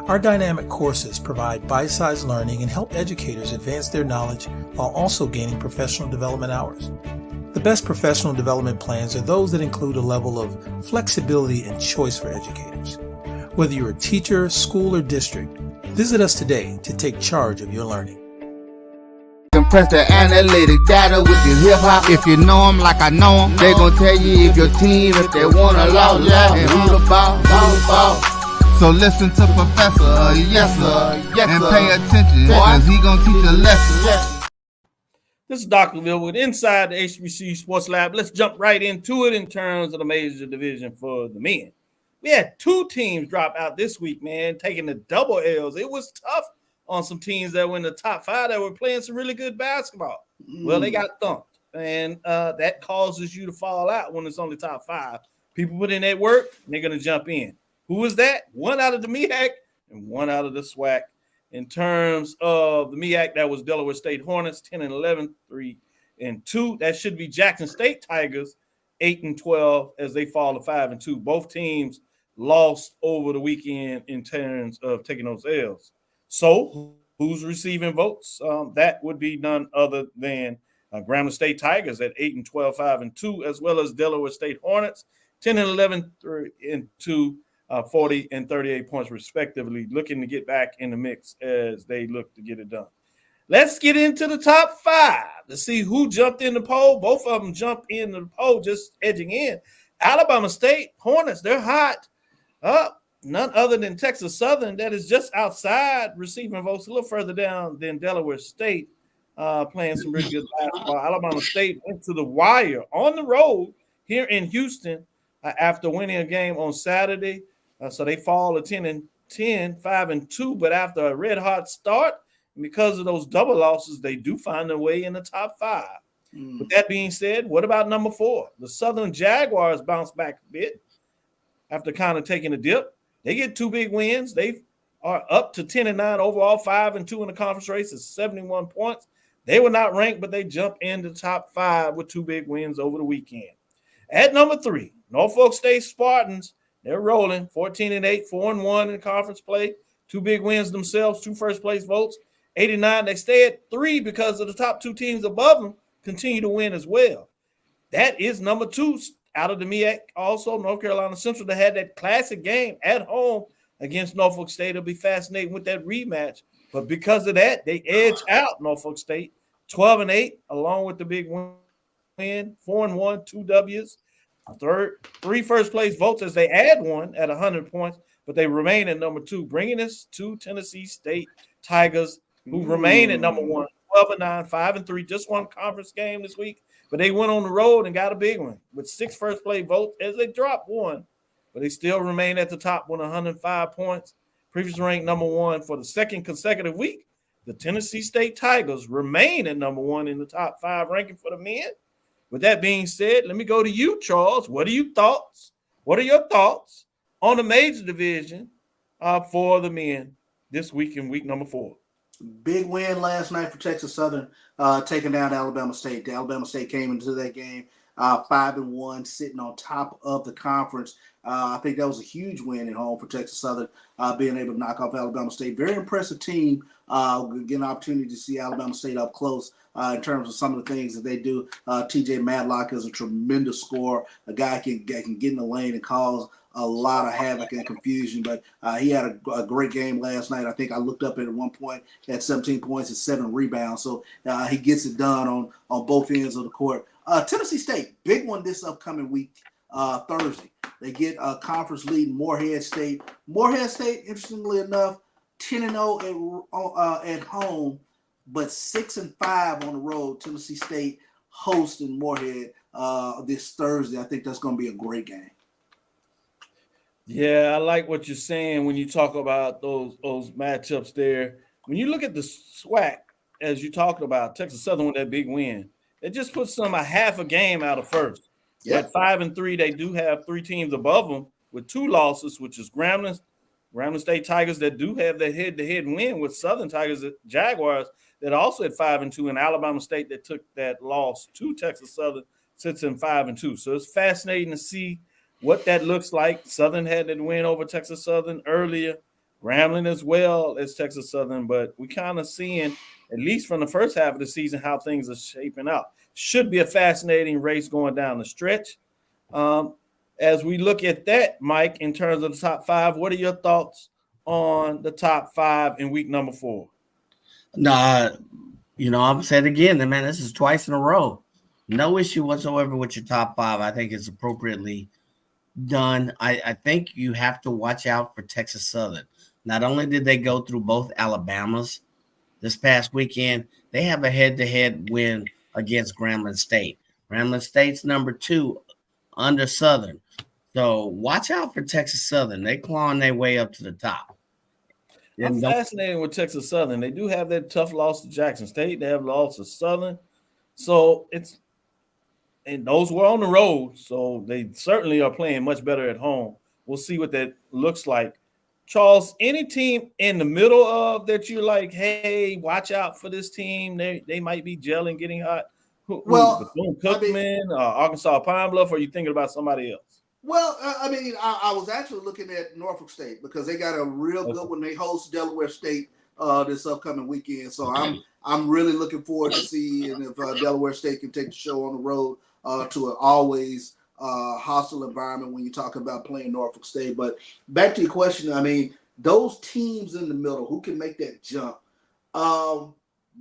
Our dynamic courses provide bite-sized learning and help educators advance their knowledge while also gaining professional development hours. The best professional development plans are those that include a level of flexibility and choice for educators. Whether you're a teacher, school, or district, visit us today to take charge of your learning. Compress the analytic data with your hip hop. If you know them like I know them, they gon' tell you if your team, if they wanna law, and who the ball. So listen to Professor, yes sir, and pay attention, cause he gon' teach a lesson. This is Dr. Cavil with Inside the HBCU Sports Lab. Let's jump right into it in terms of the major division for the men. We had two teams drop out this week, man, taking the double L's. It was tough on some teams that were in the top five that were playing some really good basketball. Well, they got thumped, and that causes you to fall out when it's only top five. People put in that work, and they're going to jump in. Who was that? One out of the MEAC and one out of the SWAC. In terms of the MEAC, that was Delaware State Hornets, 10-11, 3-2. That should be Jackson State Tigers, 8-12, as they fall to 5-2. Both teams lost over the weekend in terms of taking those L's. So who's receiving votes? That would be none other than Grambling State Tigers at 8-12, 5-2, as well as Delaware State Hornets, 10-11, 3-2. 40 and 38 points respectively, looking to get back in the mix as they look to get it done. Let's get into the top five to see who jumped in the poll. Both of them jumped in the poll, just edging in. Alabama State Hornets, they're hot. None other than Texas Southern, that is just outside receiving votes, a little further down than Delaware State, playing some really good basketball. Alabama State went to the wire on the road here in Houston after winning a game on Saturday. So they fall to 10-10, 5-2. But after a red hot start, because of those double losses, they do find their way in the top five. With that being said, what about number 4? The Southern Jaguars bounced back a bit after kind of taking a dip. They get 2 big wins. They are up to 10-9 overall, 5-2 in the conference race. It's 71 points. They were not ranked, but they jumped into the top 5 with 2 big wins over the weekend. At number 3, Norfolk State Spartans. They're rolling 14-8, 4-1 in conference play. 2 big wins themselves, 2 first-place votes, 89. They stay at 3 because of the top 2 teams above them continue to win as well. That is number 2 out of the MEAC. Also, North Carolina Central, they had that classic game at home against Norfolk State. It'll be fascinating with that rematch. But because of that, they edge out Norfolk State 12-8, along with the big win, 4-1, 2 W's. 3 first-place votes as they add 1 at 100 points, but they remain at number 2, bringing us to Tennessee State Tigers, who remain at number 1, 12-9, 5-3, just won conference game this week, but they went on the road and got a big one with 6 first-place votes as they dropped 1, but they still remain at the top with 105 points. Previously ranked number 1 for the second consecutive week, the Tennessee State Tigers remain at number 1 in the top 5 ranking for the men. With that being said, let me go to you, Charles. What are your thoughts on the major division for the men this week in week number 4? Big win last night for Texas Southern, taking down Alabama State. Alabama State came into that game 5-1, sitting on top of the conference. I think that was a huge win at home for Texas Southern, being able to knock off Alabama State. Very impressive team. Getting an opportunity to see Alabama State up close in terms of some of the things that they do. TJ Madlock is a tremendous scorer, a guy can get in the lane and cause a lot of havoc and confusion, but he had a great game last night. I think I looked up at one point at 17 points and 7 rebounds. So he gets it done on both ends of the court. Tennessee State, big one this upcoming week, Thursday. They get a conference lead, Morehead State. Morehead State, interestingly enough, 10-0 at home, but 6-5 on the road. Tennessee State hosting Morehead this Thursday. I think that's going to be a great game. Yeah, I like what you're saying when you talk about those matchups there. When you look at the SWAC, as you talked about, Texas Southern with that big win, it just puts them a half a game out of first. At 5-3, they do have 3 teams above them with 2 losses, which is Grambling State Tigers that do have that head-to-head win with Southern Tigers Jaguars that also at 5-2, and Alabama State that took that loss to Texas Southern sits in 5-2. So it's fascinating to see what that looks like. Southern had that win over Texas Southern earlier, Grambling as well as Texas Southern, but we kind of seeing, at least from the first half of the season, how things are shaping out. Should be a fascinating race going down the stretch. As we look at that, Mike, in terms of the top 5, what are your thoughts on the top 5 in week number 4? No, I'm saying again, man, this is twice in a row. No issue whatsoever with your top 5. I think it's appropriately done. I think you have to watch out for Texas Southern. Not only did they go through both Alabamas this past weekend, they have a head-to-head win against Grambling State. Grambling State's number 2 under Southern. So watch out for Texas Southern. They clawing their way up to the top. I'm fascinated with Texas Southern. They do have that tough loss to Jackson State. They have lost to Southern. So and those were on the road, so they certainly are playing much better at home. We'll see what that looks like. Charles, any team in the middle of that you're like, hey, watch out for this team. They might be gelling, getting hot. Bethune-Cookman, Arkansas Pine Bluff, or are you thinking about somebody else? Well, I was actually looking at Norfolk State because they got a real good one. They host Delaware State this upcoming weekend. So I'm really looking forward to seeing if Delaware State can take the show on the road to an always hostile environment when you talk about playing Norfolk State. But back to your question, those teams in the middle, who can make that jump?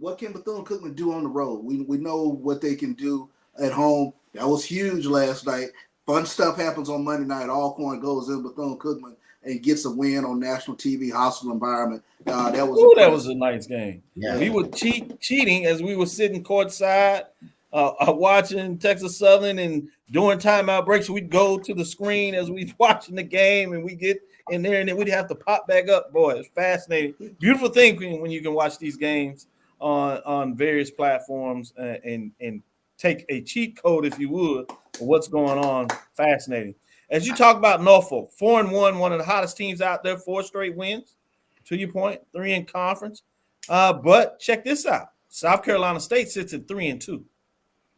What can Bethune-Cookman do on the road? We know what they can do at home. That was huge last night. Fun stuff happens on Monday night. Alcorn goes in Bethune-Cookman and gets a win on national TV, hostile environment. That was a nice game. Yeah. We were cheating as we were sitting courtside watching Texas Southern, and during timeout breaks, we'd go to the screen as we'd watching the game, and we get in there, and then we'd have to pop back up. Boy, it's fascinating. Beautiful thing when you can watch these games on various platforms and take a cheat code, if you would, of what's going on. Fascinating. As you talk about Norfolk, 4-1, one of the hottest teams out there, 4 straight wins, to your point, 3 in conference. But check this out. South Carolina State sits at 3-2.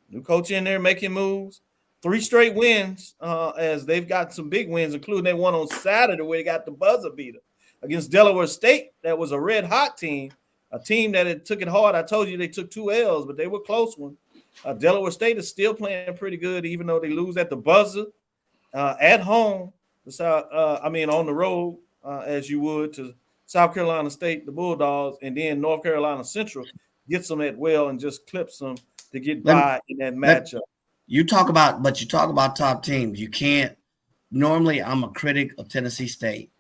New coach in there making moves. 3 straight wins as they've got some big wins, including they won on Saturday where they got the buzzer beater against Delaware State. That was a red-hot team, a team that had took it hard. I told you they took 2 L's, but they were close ones. Delaware State is still playing pretty good, even though they lose at the buzzer at home. On the road, as you would to South Carolina State, the Bulldogs, and then North Carolina Central gets them at well and just clips them to get by in that matchup. You talk about top teams. You can't. Normally, I'm a critic of Tennessee State,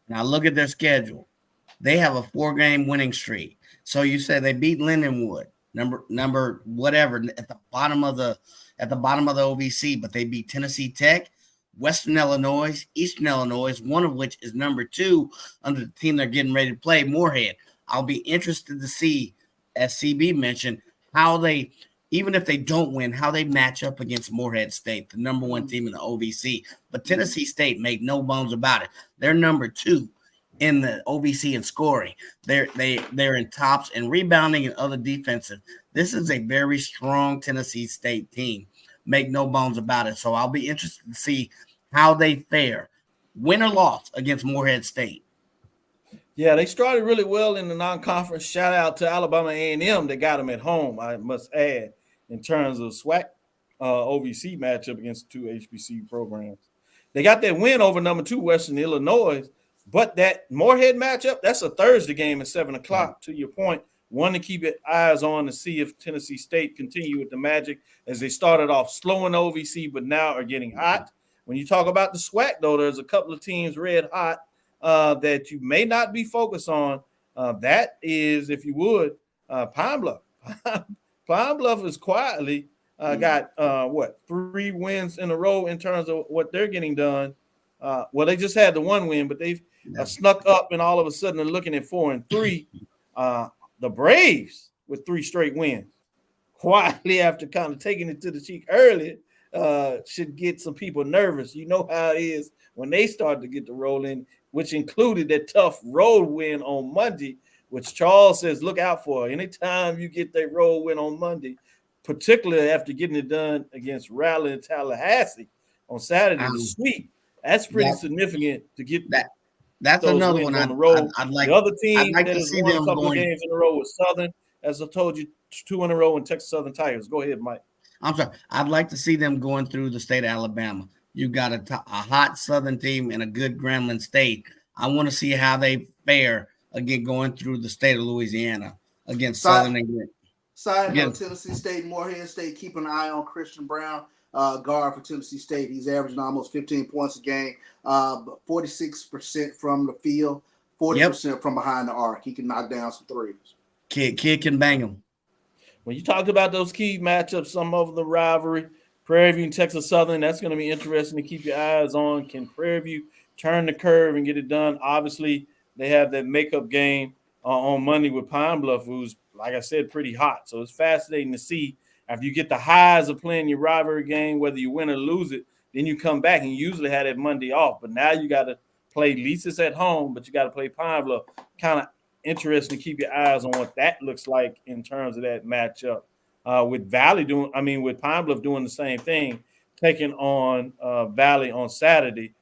and I look at their schedule. They have a 4-game winning streak. So you say they beat Lindenwood, number whatever at the bottom of the OVC, but they beat Tennessee Tech, Western Illinois, Eastern Illinois, one of which is number 2 under the team they're getting ready to play, Morehead. I'll be interested to see, as CB mentioned, how they, even if they don't win, how they match up against Morehead State, the number one team in the OVC. But Tennessee State, make no bones about it, they're number 2 in the OVC in scoring. They're in tops and rebounding and other defensive. This is a very strong Tennessee State team. Make no bones about it. So I'll be interested to see how they fare, win or loss, against Morehead State. Yeah, they started really well in the non-conference. Shout out to Alabama A&M that got them at home, I must add, in terms of SWAC OVC matchup against 2 HBCU programs. They got that win over number 2 Western Illinois, but that Morehead matchup, that's a Thursday game at 7 o'clock, to your point. One to keep your eyes on to see if Tennessee State continue with the magic as they started off slow in the OVC, but now are getting hot. When you talk about the SWAC, though, there's a couple of teams red hot that you may not be focused on. That is, if you would, Pine Bluff. Pine Bluff is quietly got 3 wins in a row in terms of what they're getting done. Well, they just had the 1 win, but they've snuck up, and all of a sudden they're looking at 4-3. The Braves with 3 straight wins, quietly after kind of taking it to the cheek earlier, should get some people nervous. You know how it is when they start to get the roll in, which included that tough road win on Monday, which Charles says look out for. Anytime you get that road win on Monday, particularly after getting it done against Raleigh and Tallahassee on Saturday, the sweep, that's pretty significant to get that. That's another one on the road. I'd like. The other team I'd like that to has see won them a couple going. of games in a row was Southern. As I told you, 2 in a row in Texas Southern Tigers. Go ahead, Mike. I'm sorry. I'd like to see them going through the state of Alabama. You got a hot Southern team and a good Grambling State. I want to see how they fare again going through the state of Louisiana against Southern and Side note, Tennessee State, Morehead State, keep an eye on Christian Brown, guard for Tennessee State. He's averaging almost 15 points a game, 46% from the field, 40% from behind the arc. He can knock down some threes. Kid can bang them. When you talked about those key matchups, some of the rivalry, Prairie View and Texas Southern, that's going to be interesting to keep your eyes on. Can Prairie View turn the curve and get it done? Obviously, they have that makeup game on Monday with Pine Bluff, who's, like I said, pretty hot. So it's fascinating to see after you get the highs of playing your rivalry game, whether you win or lose it, then you come back and you usually have that Monday off. But now you got to play Lisa's at home, but you got to play Pine Bluff. Kind of interesting to keep your eyes on what that looks like in terms of that matchup. With Pine Bluff doing the same thing, taking on Valley on Saturday,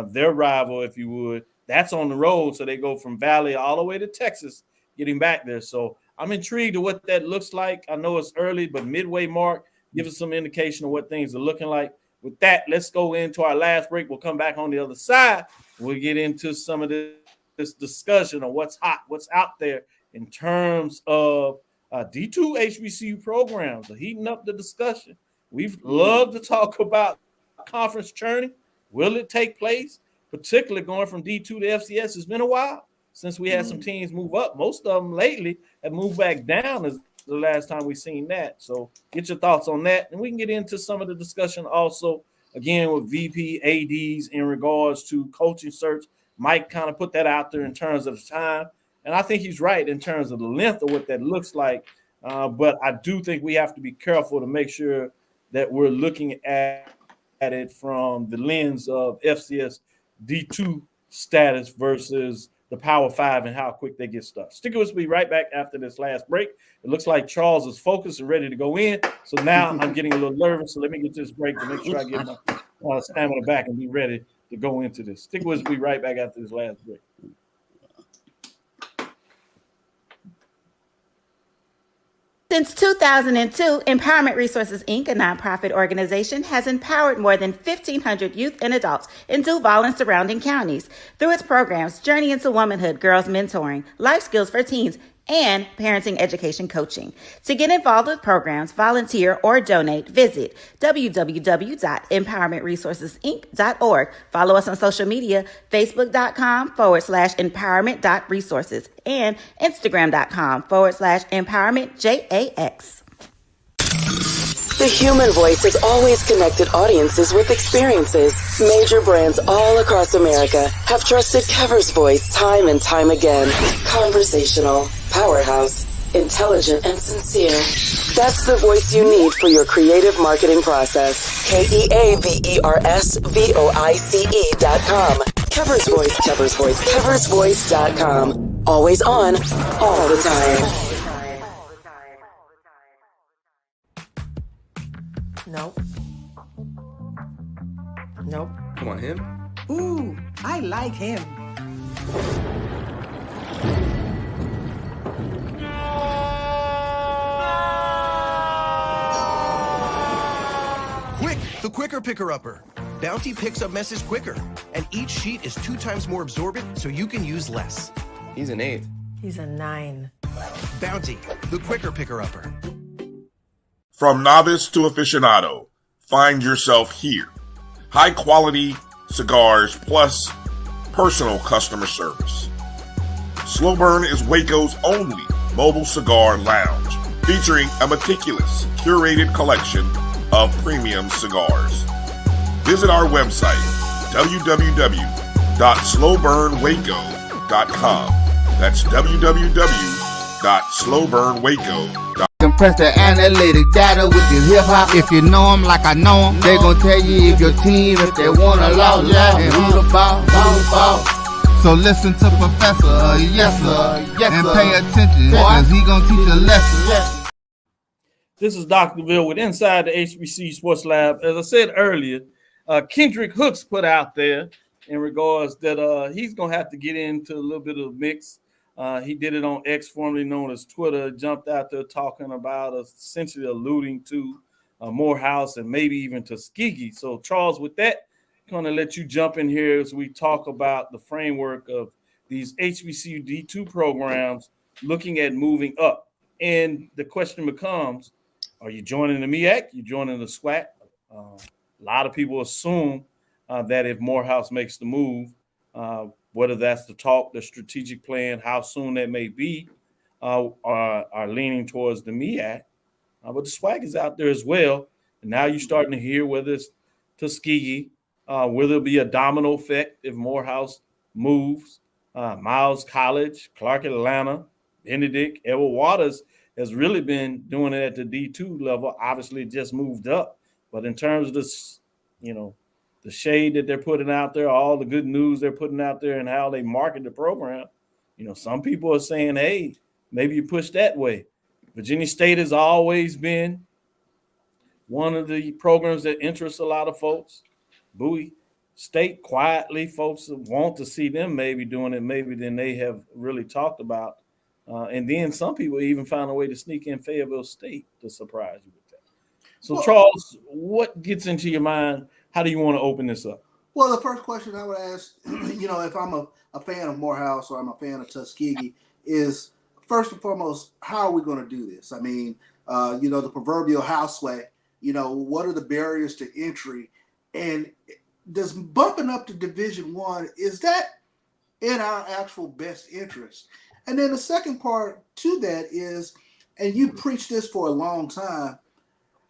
their rival, if you would. That's on the road, so they go from Valley all the way to Texas, getting back there. So I'm intrigued to what that looks like. I know it's early, but midway mark gives us some indication of what things are looking like. With that, let's go into our last break. We'll come back on the other side. We'll get into some of this discussion of what's hot, what's out there in terms of D2 HBCU programs are heating up the discussion. We've loved to talk about conference churning. Will it take place? Particularly going from D2 to FCS has been a while since we had some teams move up. Most of them lately have moved back down as the last time we've seen that. So get your thoughts on that. And we can get into some of the discussion also, again, with VP, ADs in regards to coaching search. Mike kind of put that out there in terms of the time. And I think he's right in terms of the length of what that looks like. But I do think we have to be careful to make sure that we're looking at it from the lens of FCS D2 status versus the Power 5 and how quick they get stuff. Stick with us. We'll be right back after this last break. It looks like Charles is focused and ready to go in. So now I'm getting a little nervous. So let me get this break to make sure I get my stamina back and be ready to go into this. Stick with us. We'll be right back after this last break. Since 2002, Empowerment Resources, Inc., a nonprofit organization, has empowered more than 1,500 youth and adults in Duval and surrounding counties through its programs Journey into Womanhood, Girls Mentoring, Life Skills for Teens, and Parenting Education Coaching. To get involved with programs, volunteer, or donate, visit www.empowermentresourcesinc.org. Follow us on social media, facebook.com/empowerment.resources and Instagram.com/empowermentJAX. The human voice has always connected audiences with experiences. Major brands all across America have trusted Kever's voice time and time again. Conversational, Powerhouse, intelligent and sincere. That's the voice you need for your creative marketing process. KeaversVoice.com. Kever's Voice, Kever's Voice, KeversVoice.com. Always on, all the time. Nope. Nope. Come on, him. Ooh, I like him. Quick, the quicker picker-upper. Bounty picks up messes quicker, and each sheet is 2 times more absorbent so you can use less. He's an 8. He's a 9. Bounty, the quicker picker-upper. From novice to aficionado, find yourself here. High quality cigars plus personal customer service. Slow Burn is Waco's only mobile cigar lounge, featuring a meticulous, curated collection of premium cigars. Visit our website, www.slowburnwaco.com. That's www.slowburnwaco.com. Compress the analytic data with your hip hop. If you know them like I know them, they gon' tell you if your team, if they wanna lose, and who the ball. So listen to Professor, yes sir, and pay attention, cause he gon' teach a lesson. This is Dr. Bill with Inside the HBCU Sports Lab. As I said earlier, Kendrick Hooks put out there in regards that he's going to have to get into a little bit of a mix. He did it on X, formerly known as Twitter, jumped out there talking about essentially alluding to Morehouse and maybe even Tuskegee. So, Charles, with that, I'm going to let you jump in here as we talk about the framework of these HBCU D2 programs looking at moving up. And the question becomes, are you joining the MEAC? You joining the SWAC? A lot of people assume that if Morehouse makes the move, whether that's the talk, the strategic plan, how soon that may be, are leaning towards the MEAC. But the SWAC is out there as well. And now you're starting to hear whether it's Tuskegee, will there be a domino effect if Morehouse moves? Miles College, Clark Atlanta, Benedict, Edward Waters has really been doing it at the D2 level. Obviously, it just moved up. But in terms of this, the shade that they're putting out there, all the good news they're putting out there and how they market the program, some people are saying, hey, maybe you push that way. Virginia State has always been one of the programs that interests a lot of folks. Bowie State, quietly, folks want to see them maybe doing it maybe than they have really talked about. And then some people even found a way to sneak in Fayetteville State to surprise you with that. So, well, Charles, what gets into your mind? How do you want to open this up? Well, the first question I would ask, if I'm a fan of Morehouse or I'm a fan of Tuskegee, is first and foremost, how are we going to do this? I mean, the proverbial house sweat, what are the barriers to entry? And does bumping up to Division I, is that in our actual best interest? And then the second part to that is, and you preached this for a long time,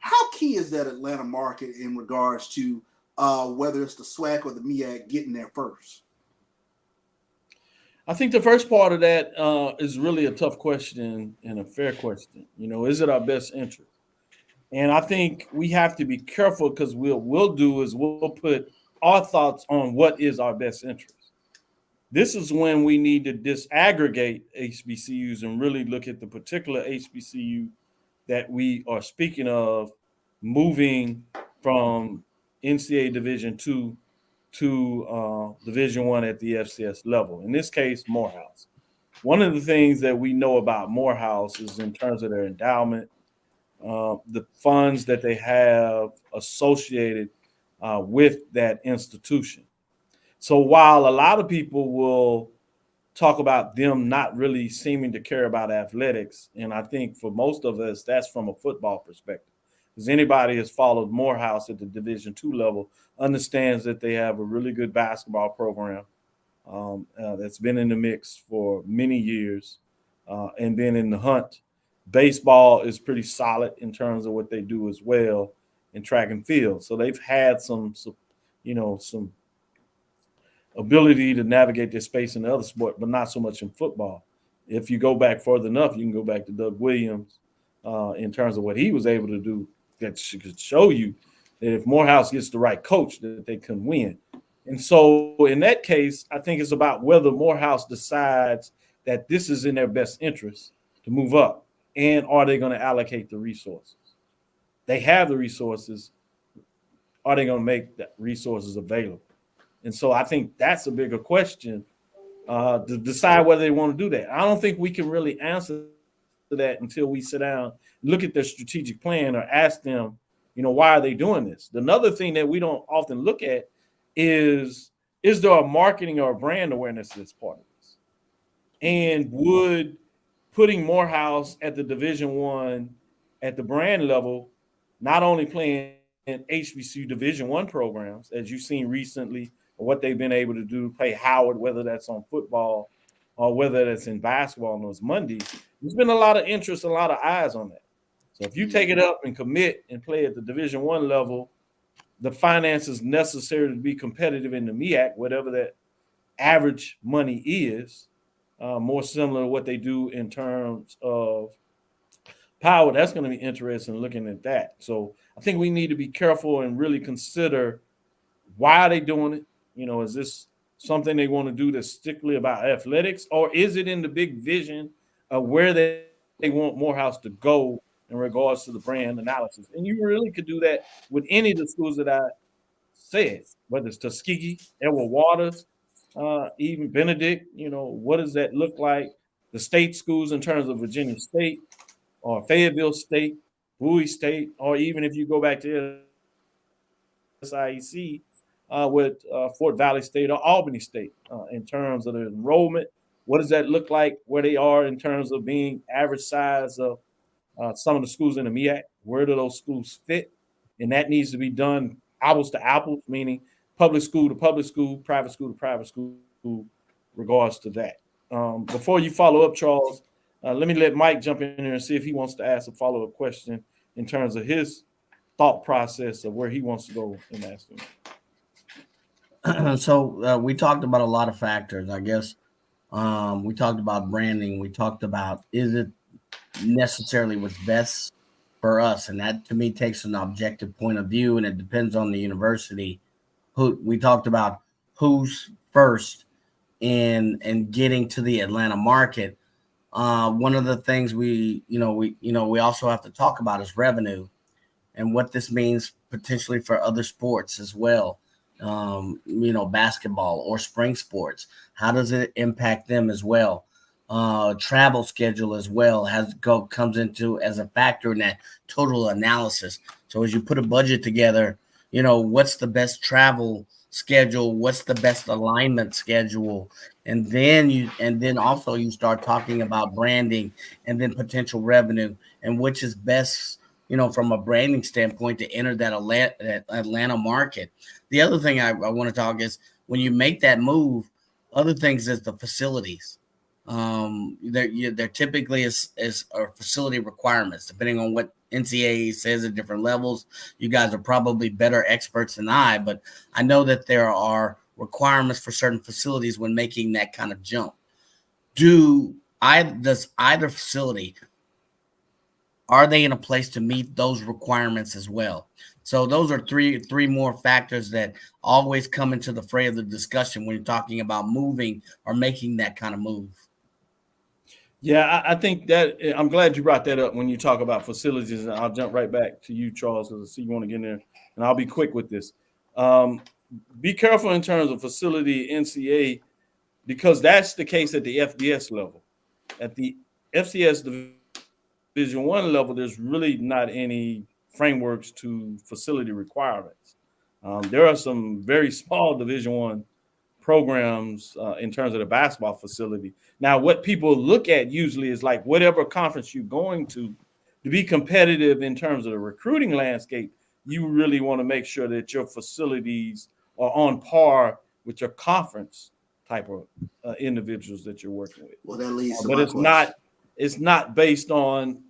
how key is that Atlanta market in regards to whether it's the SWAC or the MEAC getting there first? I think the first part of that is really a tough question and a fair question. Is it our best interest? And I think we have to be careful because we'll put our thoughts on what is our best interest. This is when we need to disaggregate HBCUs and really look at the particular HBCU that we are speaking of moving from NCAA Division II to Division I at the FCS level. In this case, Morehouse. One of the things that we know about Morehouse is in terms of their endowment, the funds that they have associated with that institution. So while a lot of people will talk about them not really seeming to care about athletics, and I think for most of us, that's from a football perspective. Because anybody who's followed Morehouse at the Division II level understands that they have a really good basketball program that's been in the mix for many years and been in the hunt. Baseball is pretty solid in terms of what they do as well in track and field. So they've had some ability to navigate their space in the other sport, but not so much in football. if you go back further enough, you can go back to Doug Williams in terms of what he was able to do. That could show you that if Morehouse gets the right coach, that they can win. And so in that case, I think it's about whether Morehouse decides that this is in their best interest to move up, and are they going to allocate the resources? They have the resources. Are they going to make the resources available? And so I think that's a bigger question to decide whether they want to do that. I don't think we can really answer that until we sit down, look at their strategic plan, or ask them, why are they doing this? Another thing that we don't often look at is there a marketing or a brand awareness that's part of this? And would putting Morehouse at the Division I at the brand level, not only playing in HBCU Division I programs, as you've seen recently, or what they've been able to do, play Howard, whether that's on football or whether that's in basketball on those Mondays, there's been a lot of interest, a lot of eyes on that. So if you take it up and commit and play at the Division I level, the finances necessary to be competitive in the MEAC, whatever that average money is, more similar to what they do in terms of power, that's going to be interesting looking at that. So I think we need to be careful and really consider, why are they doing it? Is this something they want to do that's strictly about athletics, or is it in the big vision of where they want Morehouse to go in regards to the brand analysis? And you really could do that with any of the schools that I said, whether it's Tuskegee, Edward Waters, even Benedict. What does that look like? The state schools in terms of Virginia State or Fayetteville State, Bowie State, or even if you go back to SIEC with Fort Valley State or Albany State in terms of the enrollment. What does that look like, where they are in terms of being average size of some of the schools in the MEAC? Where do those schools fit? And that needs to be done apples to apples, meaning public school to public school, private school to private school, regards to that. Before you follow up, Charles, let me let Mike jump in there and see if he wants to ask a follow-up question in terms of his thought process of where he wants to go in that student. So we talked about a lot of factors, I guess. We talked about branding. We talked about, is it necessarily what's best for us? And that, to me, takes an objective point of view, and it depends on the university. We talked about who's first in getting to the Atlanta market. One of the things we also have to talk about is revenue and what this means potentially for other sports as well. Basketball or spring sports. How does it impact them as well? Travel schedule as well comes into as a factor in that total analysis. So as you put a budget together, what's the best travel schedule? What's the best alignment schedule? And then also you start talking about branding and then potential revenue and which is best, from a branding standpoint to enter that Atlanta market. The other thing I want to talk is when you make that move, other things is the facilities. There typically is facility requirements, depending on what NCAA says at different levels. You guys are probably better experts than I, but I know that there are requirements for certain facilities when making that kind of jump. Does either facility, are they in a place to meet those requirements as well? So those are three more factors that always come into the fray of the discussion when you're talking about moving or making that kind of move. Yeah, I think that I'm glad you brought that up when you talk about facilities, and I'll jump right back to you, Charles, because I see you want to get in there, and I'll be quick with this. Be careful in terms of facility NCAA, because that's the case at the FBS level. At the FCS Division I level, there's really not any frameworks to facility requirements. There are some very small Division I programs in terms of the basketball facility. Now, what people look at usually is like whatever conference you're going to be competitive in terms of the recruiting landscape, you really want to make sure that your facilities are on par with your conference type of individuals that you're working with. Well, that leads to but my it's question. It's not based on,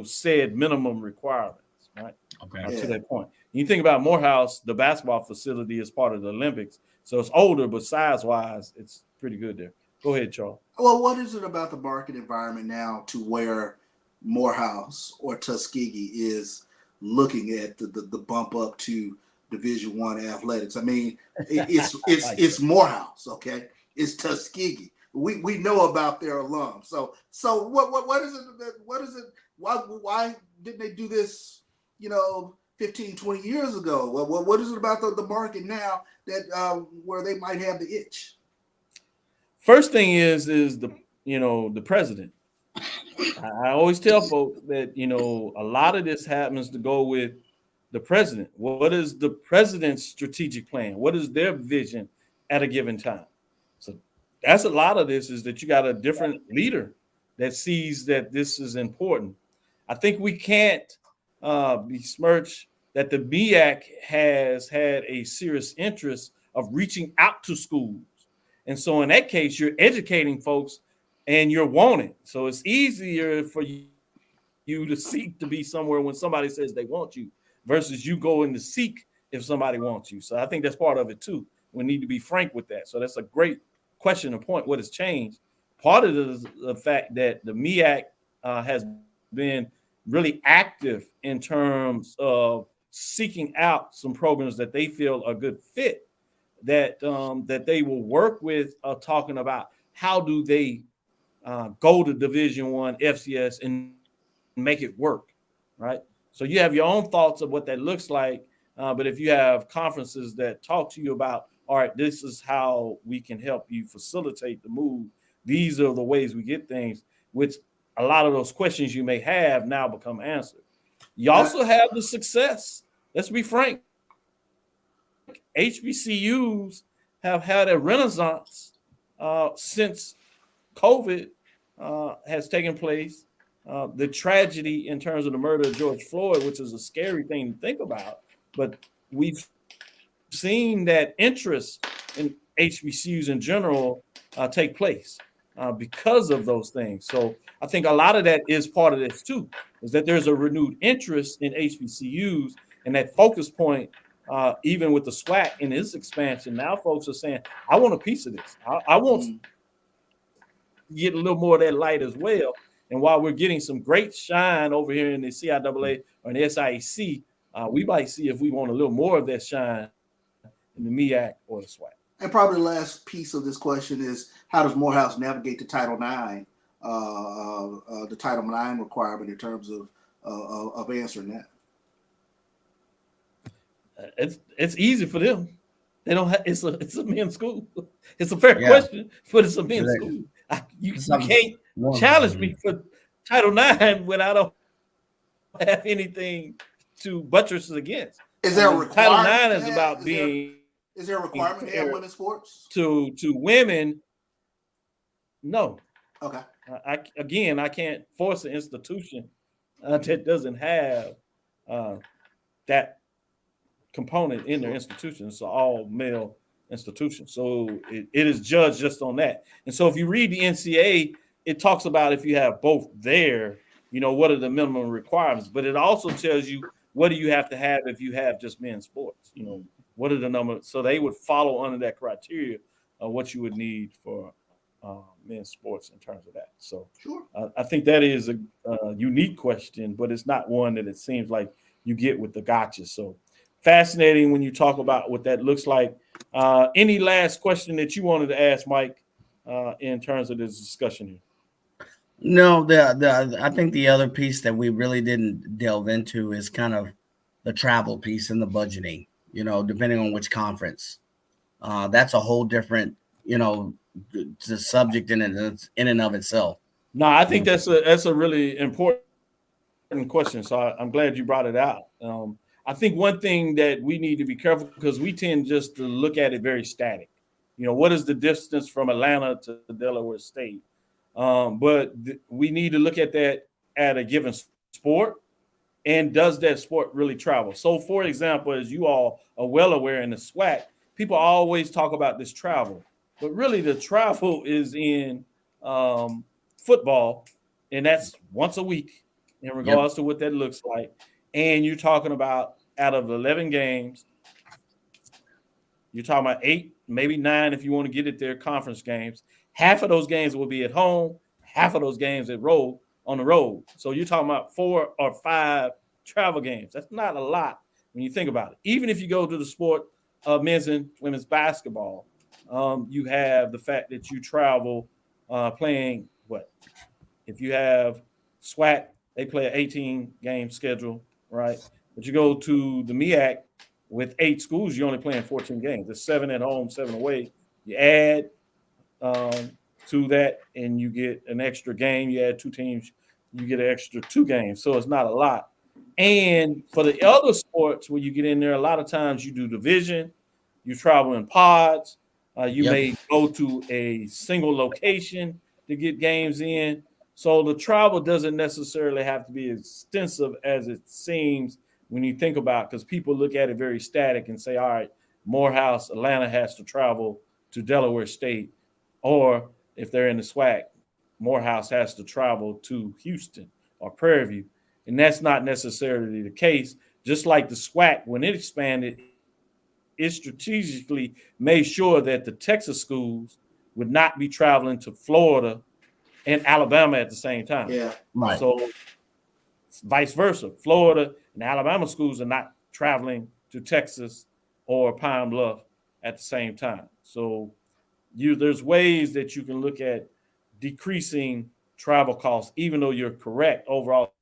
said minimum requirements, right? Okay. To that point. You think about Morehouse, the basketball facility is part of the Olympics. So it's older, but size-wise, it's pretty good there. Go ahead, Charles. Well, what is it about the market environment now to where Morehouse or Tuskegee is looking at the bump up to Division I athletics? I mean, it's Morehouse, okay? It's Tuskegee. We know about their alums. So what is it? Why didn't they do this? 15, 20 years ago. What is it about the market now that where they might have the itch? First thing is the president. I always tell folks that a lot of this happens to go with the president. What is the president's strategic plan? What is their vision at a given time? So that's a lot of this, is that you got a different leader that sees that this is important. I think we can't besmirch that the MEAC has had a serious interest of reaching out to schools. And so in that case, you're educating folks and you're wanted. So it's easier for you to seek to be somewhere when somebody says they want you versus you going to seek if somebody wants you. So I think that's part of it too. We need to be frank with that. So that's a great question to point. What has changed? Part of it is the fact that the MEAC has been really active in terms of seeking out some programs that they feel are good fit, that they will work with, talking about how do they go to Division I FCS and make it work, right? So you have your own thoughts of what that looks like, but if you have conferences that talk to you about, all right, this is how we can help you facilitate the move, these are the ways we get things, which a lot of those questions you may have now become answered. You also have the success. Let's be frank. HBCUs have had a renaissance since COVID has taken place. The tragedy in terms of the murder of George Floyd, which is a scary thing to think about, but we've seen that interest in HBCUs in general take place because of those things. So I think a lot of that is part of this too, is that there's a renewed interest in HBCUs, and that focus point, even with the SWAC in its expansion, now folks are saying, I want a piece of this. I want to get a little more of that light as well. And while we're getting some great shine over here in the CIAA or in the SIAC, we might see if we want a little more of that shine in the MEAC or the SWAC. And probably the last piece of this question is, how does Morehouse navigate the Title IX, the Title IX requirement in terms of answering that? It's easy for them. They don't have. It's a men's school. It's a fair question, but it's a men's school. You can't challenge me for Title IX when I don't have anything to buttress against. Is there a requirement? Title IX is about being. Is there a requirement to have women's sports? To women, no. Okay. I can't force an institution that doesn't have that component in their institution. It's an all-male institution. So it is judged just on that. And so if you read the NCAA, it talks about if you have both there, what are the minimum requirements. But it also tells you what do you have to have if you have just men's sports. What are the numbers? So they would follow under that criteria of what you would need for men's sports in terms of that. So sure. I think that is a unique question, but it's not one that it seems like you get with the gotcha. So fascinating when you talk about what that looks like. Any last question that you wanted to ask, Mike, in terms of this discussion here? No, I think the other piece that we really didn't delve into is kind of the travel piece and the budgeting, depending on which conference. That's a whole different, subject in and of itself. No, I think that's a really important question. So I'm glad you brought it out. I think one thing that we need to be careful, because we tend just to look at it very static. What is the distance from Atlanta to Delaware State? But we need to look at that at a given sport, and does that sport really travel? So, for example, as you all are well aware in the SWAC, people always talk about this travel, but really the travel is in football, and that's once a week in regards to what that looks like. And you're talking about out of 11 games, you're talking about 8, maybe 9 if you want to get it there, conference games. Half of those games will be at home, half of those games on the road. So you're talking about 4 or 5 travel games. That's not a lot when you think about it. Even if you go to the sport of men's and women's basketball, you have the fact that you travel playing what? If you have SWAC, they play an 18-game schedule, right? But you go to the MEAC with 8 schools, you're only playing 14 games. There's 7 at home, 7 away. You add to that, and you get an extra game. You add 2 teams, you get an extra 2 games. So it's not a lot. And for the other sports where you get in there, a lot of times you do division, you travel in pods, you may go to a single location to get games in. So the travel doesn't necessarily have to be as extensive as it seems when you think about it, because people look at it very static and say, all right, Morehouse, Atlanta has to travel to Delaware State. Or if they're in the SWAC, Morehouse has to travel to Houston or Prairie View. And that's not necessarily the case. Just like the SWAC, when it expanded, it strategically made sure that the Texas schools would not be traveling to Florida and Alabama at the same time. Yeah, right. So vice versa. Florida and Alabama schools are not traveling to Texas or Pine Bluff at the same time. So there's ways that you can look at decreasing travel costs, even though you're correct. Overall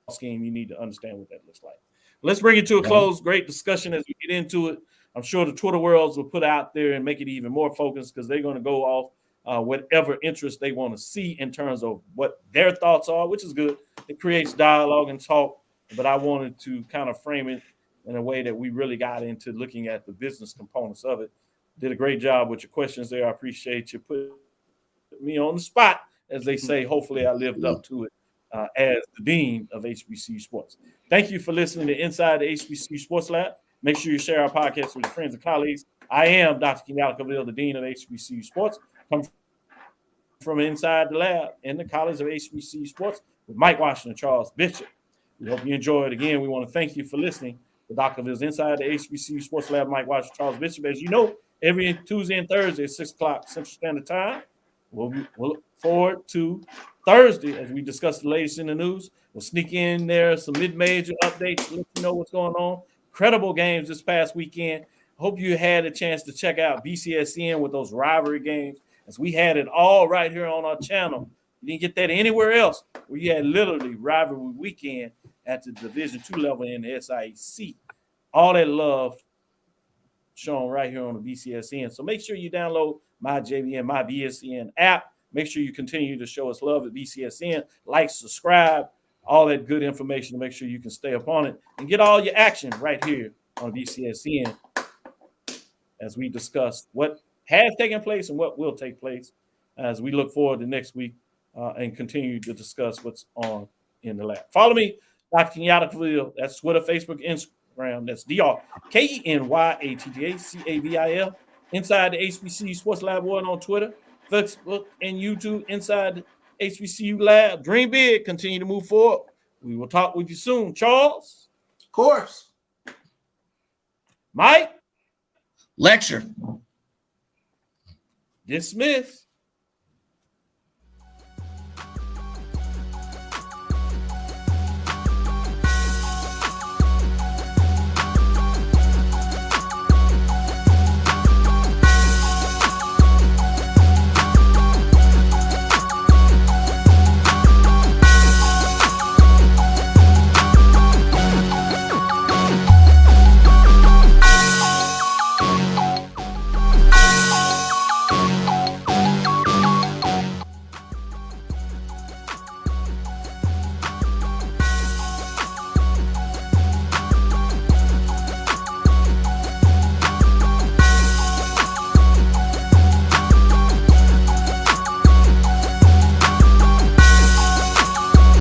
scheme, you need to understand what that looks like. Let's bring it to a close. Great discussion as we get into it. I'm sure the Twitter worlds will put out there and make it even more focused, because they're going to go off whatever interest they want to see in terms of what their thoughts are, which is good. It creates dialogue and talk, but I wanted to kind of frame it in a way that we really got into looking at the business components of it. Did a great job with your questions there. I appreciate you putting me on the spot, as they say. Hopefully I lived up to it as the dean of HBCU Sports. Thank you for listening to Inside the HBCU Sports Lab. Make sure you share our podcast with your friends and colleagues. I am Dr. Cavil, the dean of HBCU Sports. Come from inside the lab in the College of HBCU Sports with Mike Washington and Charles Bishop. We hope you enjoy it. Again, we want to thank you for listening to Dr. Cavill's Inside the HBCU Sports Lab. Mike Washington, Charles Bishop. As you know, every Tuesday and Thursday at 6 o'clock Central Standard Time. We'll look forward to Thursday as we discuss the latest in the news. We'll sneak in there some mid-major updates, let you know what's going on. Incredible games this past weekend. Hope you had a chance to check out BCSN with those rivalry games, as we had it all right here on our channel. You didn't get that anywhere else, where you had literally rivalry weekend at the Division II level in the SIAC. All that love shown right here on the BCSN. So make sure you download my JVN, my BSN app. Make sure you continue to show us love at BCSN. Like, subscribe, all that good information to make sure you can stay up on it and get all your action right here on BCSN as we discuss what has taken place and what will take place as we look forward to next week and continue to discuss what's on in the lab. Follow me, Dr. Kenyatta Cavil. That's Twitter, Facebook, Instagram. That's DrKenyattacavil. Inside the HBCU Sports Lab World on Twitter, Facebook, and YouTube. Inside the HBCU Lab. Dream big. Continue to move forward. We will talk with you soon. Charles? Of course. Mike? Lecture. Dismiss.